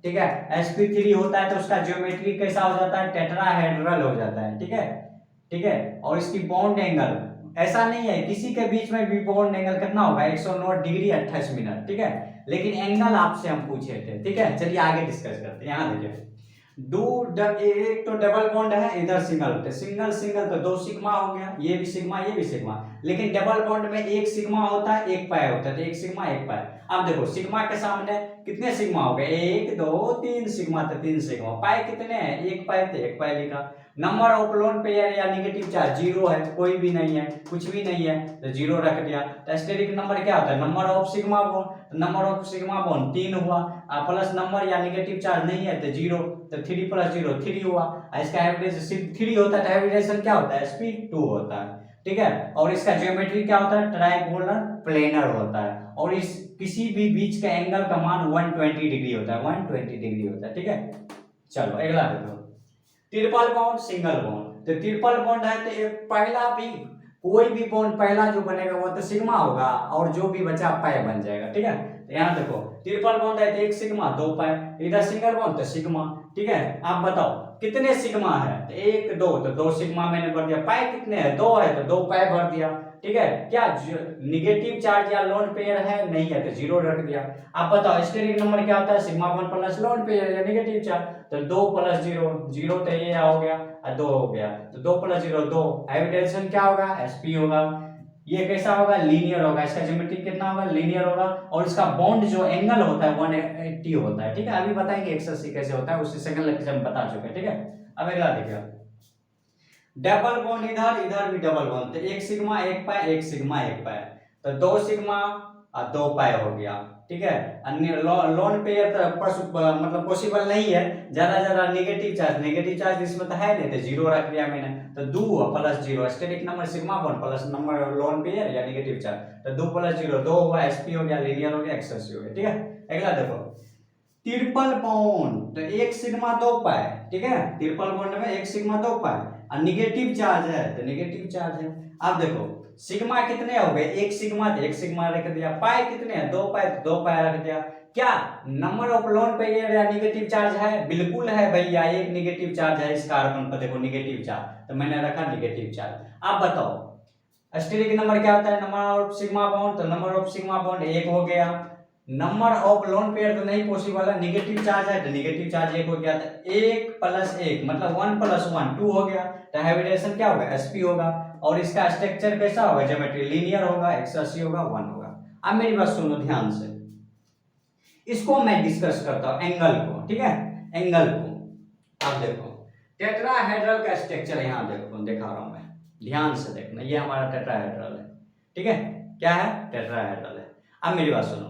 A: ठीक है। sp3 होता है तो उसका ज्योमेट्री कैसा हो जाता है, टेट्राहेड्रल हो जाता है, ठीक है, ठीक है। और इसकी बॉन्ड एंगल ऐसा नहीं है, किसी के बीच में भी बॉन्ड एंगल कितना होगा, 109 डिग्री 28 मिनट, ठीक है। लेकिन एंगल आपसे हम पूछे थे, ठीक है। चलिए आगे डिस्कस करते हैं। यहाँ देखिए एक तो डबल बॉन्ड है, इधर सिंगल, तो सिंगल सिंगल तो 2 सिग्मा हो गया, ये भी सिग्मा ये भी सिग्मा। लेकिन डबल बॉन्ड में 1 सिग्मा होता है, 1 पाई होता है, तो 1 सिग्मा 1 पाई। अब देखो सिग्मा के सामने कितने सिग्मा हो गए, 1 2 3 सिग्मा, तो 3 सिग्मा। पाई कितने हैं, 1 पाई, तो 1 पाई लिखा। नंबर ऑफ लोन पेयर या नेगेटिव चार्ज 0 है, कोई भी नहीं है, कुछ भी नहीं है, तो 0 रख दिया। तो स्टेरिक नंबर क्या होता है, number of sigma bond, number of sigma bond 3 हुआ, प्लस नंबर या नेगेटिव चार्ज नहीं है, तो 0, तो 3 प्लस 0 3 हुआ। इसका एवरेज 3 होता है, तो हाइब्रिडाइजेशन क्या होता है, sp2 होता है, ठीक है। और इसका ज्योमेट्री क्या होता है, ट्राइगोनल प्लेनर होता है। और इस किसी भी बीच का एंगल का मान 120 डिग्री होता है, 120 डिग्री होता है, ठीक है। चलो अगला देखो, ट्रिपल बॉन्ड सिंगल बॉन्ड। तो ट्रिपल बॉन्ड है तो एक कोई भी बॉन्ड पहला जो बनेगा वो तो सिग्मा होगा और जो भी बचा पाई बन जाएगा। ठीक है, तो यहाँ देखो ट्रिपल बॉन्ड है तो एक सिग्मा दो पाई, इधर सिंगल बॉन्ड तो सिग्मा। ठीक है, आप बताओ कितने सिग्मा है, तो एक दो, तो दो सिग्मा मैंने भर दिया। पाई कितने है, दो है तो दो पाई भर दिया। ठीक है, क्या निगेटिव चार्ज या लोन पेयर है, नहीं है तो जीरो रख दिया। आप बताओ स्टेरिक नंबर क्या होता है, sigma one plus lone pair या निगेटिव चार्ज, तो दो प्लस जीरो, जीरो तो ये हो गया और दो हो गया, तो दो प्लस जीरो दो, हाइब्रिडेशन क्या होगा, एसपी होगा। ये कैसा होगा, लीनियर होगा, इसका ज्योमेट्री कितना होगा, लीनियर होगा, और इसका बॉन्ड जो एंगल होता है 180 होता है। ठीक है, अभी बताएंगे 180 कैसे होता है, उसी सेकंड लेक्चर में बता चुके हैं। ठीक है, अब अगला देखिए, डबल बॉन्ड इधर, इधर भी डबल बॉन्ड, तो एक सिग्मा एक पाई, एक सिग्मा एक पाई, तो दो सिग्मा और दो पाई हो गया। ठीक है, अन्य लोन पेयर तो मतलब पॉसिबल नहीं है, ज्यादा ज्यादा नेगेटिव चार्ज इसमें तो है नहीं, तो जीरो रख दिया मैंने, तो दो plus zero, steric number sigma bond plus number lone pair या नेगेटिव चार्ज, तो दो प्लस जीरो दो हुआ, एसपी हो गया, लीनियर हो गया, एक्सेसिव हो गया। ठीक है, अगला देखो ट्रिपल बॉन्ड, तो एक सिग्मा दो पाई। ठीक है, ट्रिपल बॉन्ड में एक सिग्मा दो पाई और निगेटिव चार्ज है तो निगेटिव चार्ज है। आप देखो सिग्मा कितने हो गए, एक सिग्मा तो एक सिग्मा रख दिया, पाई कितने हैं, दो पाई तो दो पाई रख दिया। क्या नंबर ऑफ लोन पेयर या निगेटिव चार्ज है, बिल्कुल है भैया, एक निगेटिव चार्ज है इस कार्बन पर, देखो निगेटिव चार्ज, तो मैंने रखा निगेटिव चार्ज। आप बताओ स्टेरिक नंबर क्या होता है, नंबर ऑफ सिग्मा बॉन्ड, तो नंबर ऑफ सिग्मा बॉन्ड एक हो गया, नंबर ऑफ लोन पेयर तो नहीं पॉसिबल है, निगेटिव चार्ज है तो निगेटिव चार्ज एक हो गया, तो एक प्लस एक मतलब वन प्लस वन टू हो गया, तो हाइब्रिडेशन क्या होगा, एसपी होगा, और इसका स्ट्रक्चर कैसा होगा, ज्योमेट्री लीनियर होगा, एक्सेसिव होगा, वन होगा। अब मेरी बात सुनो ध्यान से, इसको मैं डिस्कस करता हूं एंगल को। ठीक है, एंगल को आप देखो, टेट्राहेड्रल का स्ट्रक्चर यहाँ देखो, दिखा रहा हूं मैं, ध्यान से देखना, ये हमारा टेट्राहेड्रल है। ठीक है, क्या है, टेट्राहेड्रल है। अब मेरी बात सुनो,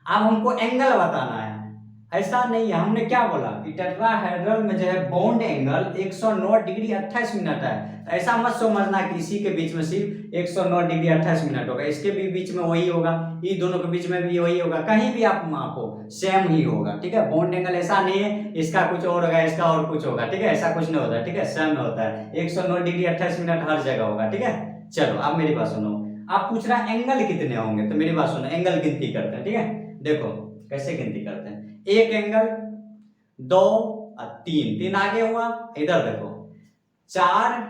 A: अब हमको एंगल बताना है, ऐसा नहीं है, हमने क्या बोला कि टेट्राहेड्रल में जो है बॉन्ड एंगल 109 डिग्री 28 मिनट है, ऐसा मत समझना कि इसी के बीच में सिर्फ 109 डिग्री 28 मिनट होगा, इसके भी बीच में वही होगा, ये दोनों के बीच में भी वही होगा, कहीं भी आप मापो सेम ही होगा। ठीक है, बॉन्ड एंगल ऐसा नहीं है इसका कुछ और होगा इसका और कुछ होगा, ठीक है, ऐसा कुछ नहीं होता है। ठीक है, सेम होता है, 109 डिग्री 28 मिनट हर जगह होगा। ठीक है, चलो अब मेरी बात सुनो, आप पूछ रहा एंगल कितने होंगे, तो मेरी बात सुनो, एंगल गिनती करते हैं। ठीक है, देखो कैसे गिनती करते हैं, एक एंगल, दो और तीन, तीन आगे हुआ, इधर देखो चार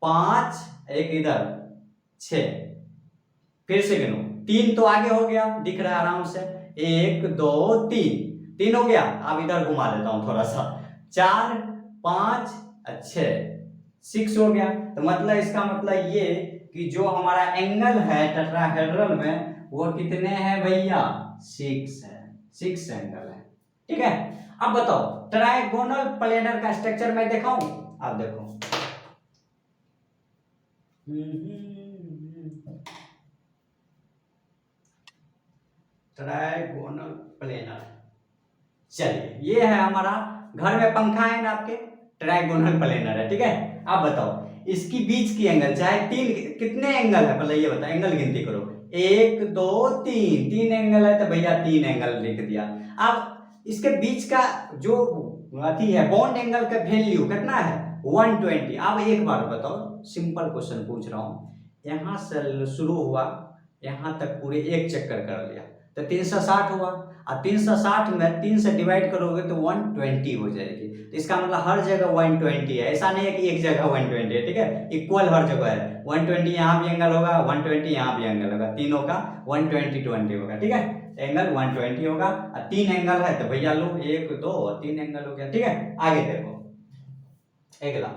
A: पांच, एक इधर छह, फिर से गिनो, तीन तो आगे हो गया दिख रहा है आराम से, एक दो तीन, तीन हो गया, अब इधर घुमा देता हूं थोड़ा सा, चार पांच छह, सिक्स हो गया। तो मतलब इसका मतलब ये कि जो हमारा एंगल है टेट्राहेड्रल में वो कितने हैं भैया, सिक्स है, सिक्स एंगल है। ठीक है, अब बताओ ट्राइगोनल प्लेनर का स्ट्रक्चर मैं दिखाऊं, आप देखो ट्राइगोनल प्लेनर, चलिए ये है हमारा, घर में पंखा है ना आपके, ट्राइगोनल प्लेनर है। ठीक है, आप बताओ इसकी बीच की एंगल चाहे तीन, कितने एंगल है पहले ये बताओ, एंगल गिनती करो, एक दो तीन, तीन एंगल है तो भैया तीन एंगल लिख दिया। अब इसके बीच का जो अथी है बॉन्ड एंगल का वैल्यू कितना है, 120। अब एक बार बताओ, सिंपल क्वेश्चन पूछ रहा हूं, यहां से शुरू हुआ यहां तक पूरे एक चक्कर कर लिया तो 360 हुआ, और 360 में 3 से डिवाइड करोगे तो 120 हो जाएगी, तो इसका मतलब हर जगह 120 है, ऐसा नहीं है कि एक जगह 120 है। ठीक है, इक्वल हर जगह है, 120 यहाँ भी एंगल होगा, 120 यहाँ भी एंगल होगा, तीनों का 120 20 होगा। ठीक है, एंगल 120 होगा, और तीन एंगल है तो भैया लो एक दो और तीन एंगल हो गया। ठीक है, आगे देखो अगला,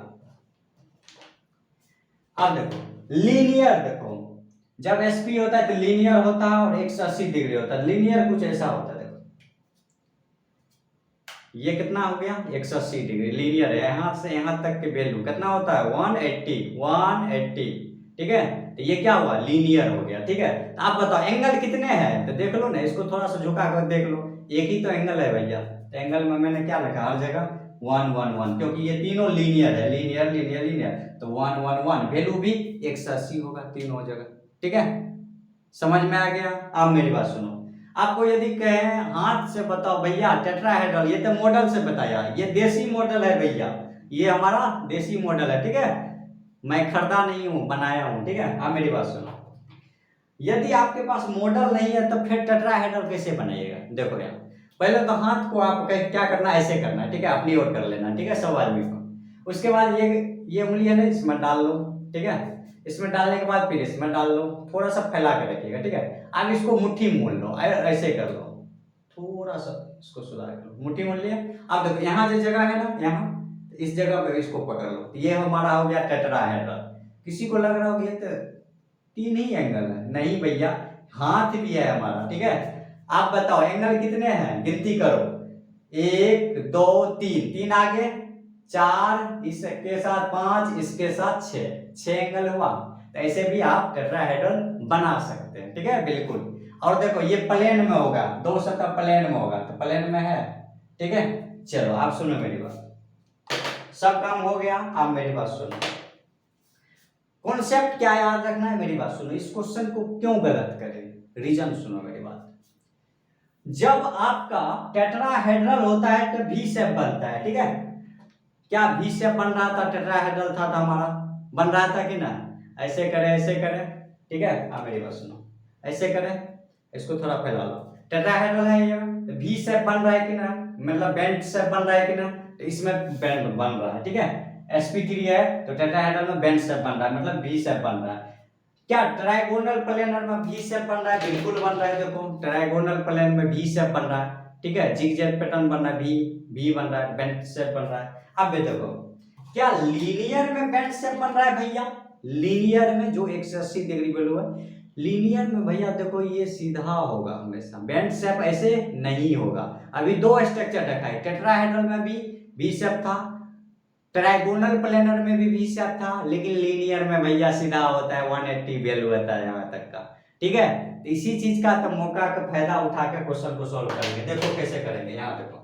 A: अब देखो लीनियर, देखो जब एसपी होता है तो लीनियर होता है और 180 डिग्री होता है, लीनियर कुछ ऐसा होता है, देखो ये कितना हो गया 180 डिग्री लीनियर है, यहां से यहां तक के वैल्यू कितना होता है 180। ठीक है, तो ये क्या हुआ लीनियर हो गया। ठीक है, तो आप बताओ एंगल कितने हैं, तो देख लो ना, इसको थोड़ा सा झुका कर देख लो, एक ही तो एंगल है भैया, तो एंगल में मैंने क्या लिखा हर जगह 1 1 1, क्योंकि ये तीनों लीनियर है, लीनियर लीनियर लीनियर, तो 1 1 1 वैल्यू भी 180 होगा तीनों जगह। ठीक है, समझ में आ गया। अब मेरी बात सुनो, आपको यदि कहें हाथ से बताओ भैया टेट्राहेड्रल, ये तो मॉडल से बताया, ये देसी मॉडल है भैया, ये हमारा देसी मॉडल है। ठीक है, मैं खरीदा नहीं हूँ, बनाया हूँ। ठीक है, आप मेरी बात सुनो। यदि आपके पास मॉडल नहीं है तो फिर टेट्राहेड्रल कैसे बनाइएगा? देखो यार, पहले तो हाथ को आप क्या करना है, ऐसे करना है। ठीक है, अपनी ओर कर लेना। ठीक है, सब आदमी को। उसके बाद ये उंगली है ना, इसमें डाल लो। ठीक है, इसमें डालने के बाद फिर इसमें डाल लो, थोड़ा सा फैला के रखिएगा। ठीक है, अब इसको मुट्ठी मोल लो, ऐसे कर लो, थोड़ा सा इसको सुधार कर लो, मुट्ठी मोल लिया। अब देखो यहाँ जो जगह है ना, यहाँ इस जगह पे इसको पकड़ लो, ये हमारा हो गया टेट्राहेड्रल। किसी को लग रहा होगा ये तो 3 ही एंगल है, नहीं भैया, हाथ भी है हमारा। ठीक है, आप बताओ एंगल कितने हैं, गिनती करो। 1 2 3, 3 आगे, 4 इसके साथ 5, इसके साथ 6 एंगल हुआ। तो ऐसे भी आप टेट्राहेड्रल बना सकते हैं। ठीक है, बिल्कुल। और देखो ये प्लेन में होगा, 2 सतह प्लेन में होगा, तो प्लेन में है। ठीक है, चलो आप सुनो मेरी बात, सब काम हो गया। आप मेरी बात सुनो, कॉन्सेप्ट क्या याद रखना है, मेरी बात सुनो। इस क्वेश्चन को क्यों गलत करें, रीजन सुनो मेरी बात। जब आपका टेट्राहेड्रल होता है तो वी शेप बनता है। ठीक है, क्या वी शेप बन रहा था, टेट्राहेड्रल था तो हमारा बन रहा था कि ना? ऐसे करें, ऐसे करें। ठीक है, आप मेरी बात सुनो, ऐसे करें, इसको थोड़ा फैला लो। टेट्राहेड्रल है ये, तो वी शेप बन रहा है कि ना, मतलब बेंड शेप बन रहा है कि ना? तो इसमें बेंड बन रहा है। ठीक है, sp3 है तो टेट्राहेड्रल में बेंड शेप बन रहा है, मतलब वी शेप बन रहा है। क्या ट्राइगोनल प्लेनर में वी शेप बन रहा है? बिल्कुल बन रहा है। देखो ट्राइगोनल प्लेन में वी शेप बन रहा है। ठीक है, जिगजैग पैटर्न बन रहा है, वी बन रहा है, बेंड शेप बन रहा है। अब देखो, क्या लीनियर में बेंड शेप बन रहा है भैया? लीनियर में जो 180 डिग्री वैल्यू है, लीनियर में भैया देखो ये सीधा होगा हमेशा, बेंड शेप ऐसे नहीं होगा। अभी 2 स्ट्रक्चर दिखाई, टेट्राहेड्रल में भी वी शेप था, ट्राइगोनल प्लेनर में भी वी शेप था, लेकिन लीनियर में भैया सीधा होता है, 180 वैल्यू होता है यहाँ तक का। ठीक है, तो इसी चीज का तो मौका का फायदा उठा के क्वेश्चन को सॉल्व करेंगे। देखो कैसे करेंगे, यहाँ देखो,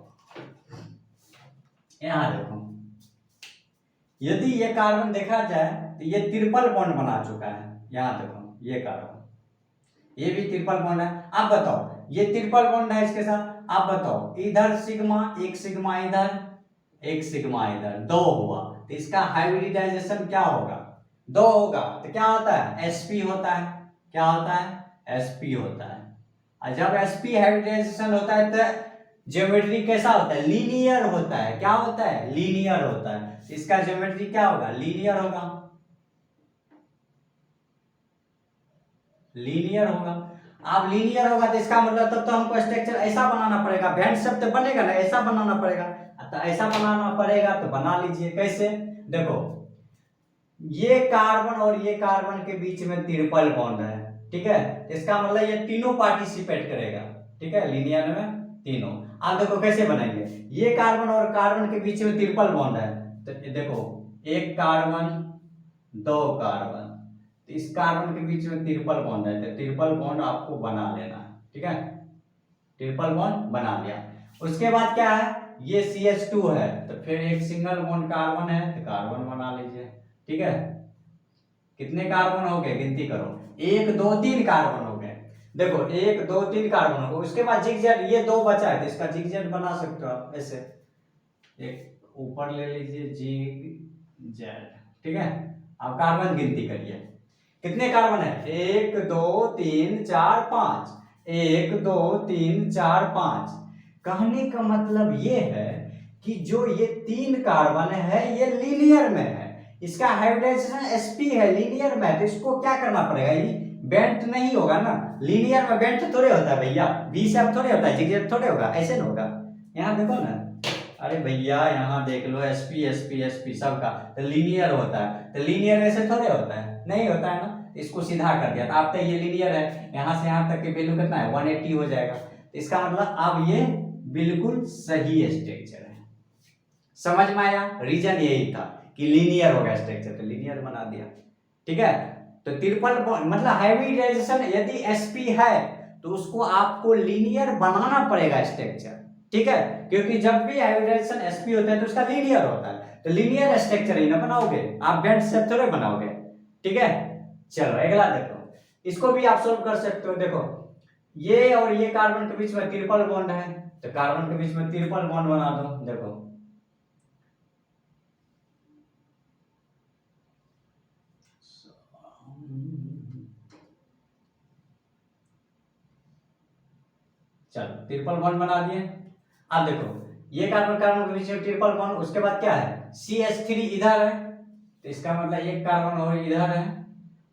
A: यहाँ देखो, यदि ये कार्बन देखा जाए तो ये ट्रिपल बॉन्ड बना चुका है। यहाँ देखो ये कार्बन, ये भी ट्रिपल बॉन्ड है। आप बताओ ये ट्रिपल बॉन्ड है इसके साथ, आप बताओ इधर सिग्मा, एक सिग्मा इधर, एक सिग्मा इधर, 2 हुआ, तो इसका हाइब्रिडाइजेशन क्या होगा? 2 होगा, तो क्या होता है? sp होता है। क्या होता है? sp होता है। और जब sp हाइब्रिडाइजेशन होता है तो ज्योमेट्री कैसा होता है? लीनियर होता है। क्या होता है? लीनियर होता है। इसका ज्योमेट्री क्या होगा? लीनियर होगा, लीनियर होगा। आप लीनियर होगा तो इसका मतलब तब तो हमको स्ट्रक्चर ऐसा बनाना पड़ेगा, बेंड शेप तो बनेगा ना, ऐसा बनाना पड़ेगा। तो ऐसा बनाना पड़ेगा तो बना लीजिए। कैसे? देखो ये कार्बन और ये कार्बन के बीच में ट्रिपल बॉन्ड है। ठीक है, इसका मतलब ये तीनों पार्टिसिपेट करेगा। ठीक है, लीनियर में तीनों। आप देखो कैसे बनाएंगे, ये कार्बन और कार्बन के बीच में ट्रिपल बॉन्ड है, तो देखो एक कार्बन, 2 कार्बन, तो इस कार्बन के बीच में ट्रिपल बॉन्ड है, तो ट्रिपल बॉन्ड आपको बना लेना है। ठीक है, ट्रिपल बॉन्ड बना लिया। उसके बाद क्या है, ये CH2 है, तो फिर एक सिंगल बॉन्ड कार्बन है, तो कार्बन बना लीजिए। ठीक है, कितने कार्बन हो गए, गिनती करो, 1 2 3 कार्बन हो गए। देखो 1 2 3 कार्बन हो गए। उसके बाद जिगजैग, ये 2 बचा है तो इसका जिगजैग बना सकते हो आप ऐसे, एक ऊपर ले लीजिए जिगजैग। ठीक है, अब कार्बन गिनती करिए, कितने कार्बन है? 1 2 3 4 5, 1 2 3 4 5। कहने का मतलब ये है कि जो ये 3 कार्बन है ये लीनियर में है, इसका हाइब्रिडाइजेशन sp है, लीनियर में है, तो इसको क्या करना पड़ेगा, ये बेंट नहीं होगा ना, लीनियर में बेंट थोड़े होता है भैया, वी शेप थोड़े होता है, जिगजैग थोड़े होगा, ऐसे नहीं होगा। यहाँ देखो ना, अरे भैया यहाँ देख लो, sp sp sp सबका तो लीनियर होता है, तो लीनियर ऐसे थोड़े होता है, नहीं होता है ना। इसको सीधा कर दिया तो आप तो ये लीनियर है, यहाँ से यहाँ तक की वैल्यू कितना है? 180 हो जाएगा। तो इसका मतलब अब ये बिल्कुल सही स्ट्रक्चर है। समझ में आया? रीजन यही था कि लीनियर होगा स्ट्रक्चर, तो लीनियर बना दिया। ठीक है, तो ट्रिपल मतलब हाइब्रिडाइजेशन यदि sp है तो उसको आपको लीनियर बनाना पड़ेगा स्ट्रक्चर। ठीक है, क्योंकि जब भी हाइब्रिडाइजेशन sp होता है तो उसका लीनियर होता है, तो लीनियर स्ट्रक्चर ही ना बनाओगे आप, बेंड शेप थोड़े बनाओगे। ठीक है, चलो अगला देखो, इसको भी आप सोल्व कर सकते हो। देखो ये और ये कार्बन के बीच में ट्रिपल बॉन्ड है, तो कार्बन के बीच में ट्रिपल बॉन्ड बना दो। देखो चलो ट्रिपल बॉन्ड बना दिए। अब देखो ये कार्बन कार्बन के बीच में ट्रिपल बॉन्ड, उसके बाद क्या है CH3 इधर है, तो इसका मतलब एक कार्बन और इधर है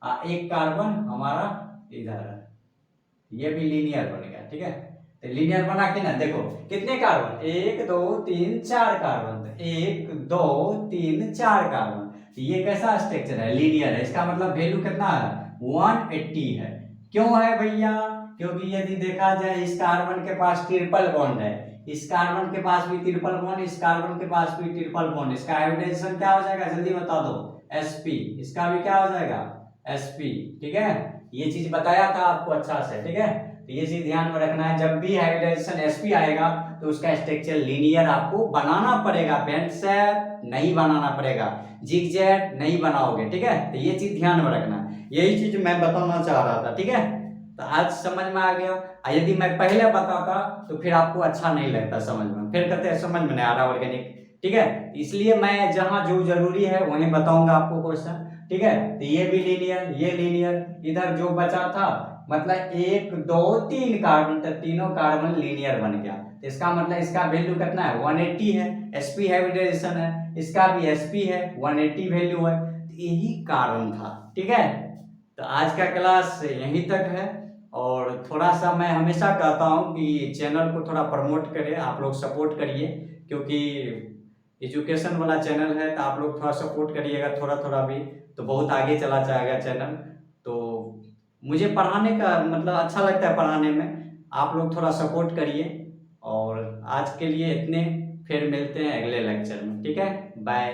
A: और एक कार्बन हमारा इधर है, ये भी लीनियर बन गया। ठीक है, तो लीनियर बना के ना देखो कितने कार्बन 1 2 3 4 कार्बन, 1 2 3 4 कार्बन, तो ये कैसा स्ट्रक्चर है लीनियर है। इसका मतलब वैल्यू कितना है 180 है। क्यों है भैया, क्योंकि यदि देखा जाए इस कार्बन के पास ट्रिपल बॉन्ड है, इस कार्बन के पास भी ट्रिपल बॉन्ड, इस कार्बन के पास भी ट्रिपल बॉन्ड, इसका हाइब्रिडाइजेशन क्या हो जाएगा जल्दी बता दो sp, इसका भी क्या हो जाएगा sp। ठीक है, ये चीज बताया था आपको अच्छा से। ठीक है, तो ये चीज ध्यान में रखना है, जब भी हाइब्रिडाइजेशन sp आएगा तो उसका स्ट्रक्चर लीनियर आपको बनाना पड़ेगा, बेंट शेप नहीं बनाना पड़ेगा, जिगजैग नहीं बनाओगे। ठीक है, तो ये चीज ध्यान में रखना, यही चीज मैं बताना चाह रहा था। ठीक है, तो आज समझ में आ गया। यदि मैं पहले बताता तो फिर आपको अच्छा नहीं लगता समझ में, फिर कहते हैं समझ में नहीं आ रहा ऑर्गेनिक। ठीक है, इसलिए मैं जहां जो जरूरी है वहीं बताऊंगा आपको क्वेश्चन। ठीक है, तो ये भी लीनियर, ये लीनियर, इधर जो बचा था मतलब 1 2 3 कार्बन, तो तीनों कार्बन लीनियर बन गया। तो इसका मतलब इसका वैल्यू कितना है 180 है, sp हाइब्रिडाइजेशन है, इसका भी sp है 180 वैल्यू है, तो यही कारण था। ठीक है, तो आज का क्लास यहीं तक है। और थोड़ा सा मैं हमेशा कहता हूँ कि चैनल को थोड़ा प्रमोट करें, आप लोग सपोर्ट करिए, क्योंकि एजुकेशन वाला चैनल है, तो आप लोग थोड़ा सपोर्ट करिएगा थोड़ा थोड़ा भी, तो बहुत आगे चला जाएगा चैनल। तो मुझे पढ़ाने का मतलब अच्छा लगता है पढ़ाने में, आप लोग थोड़ा सपोर्ट करिए। और आज के लिए इतने, फिर मिलते हैं अगले लेक्चर में। ठीक है, बाय।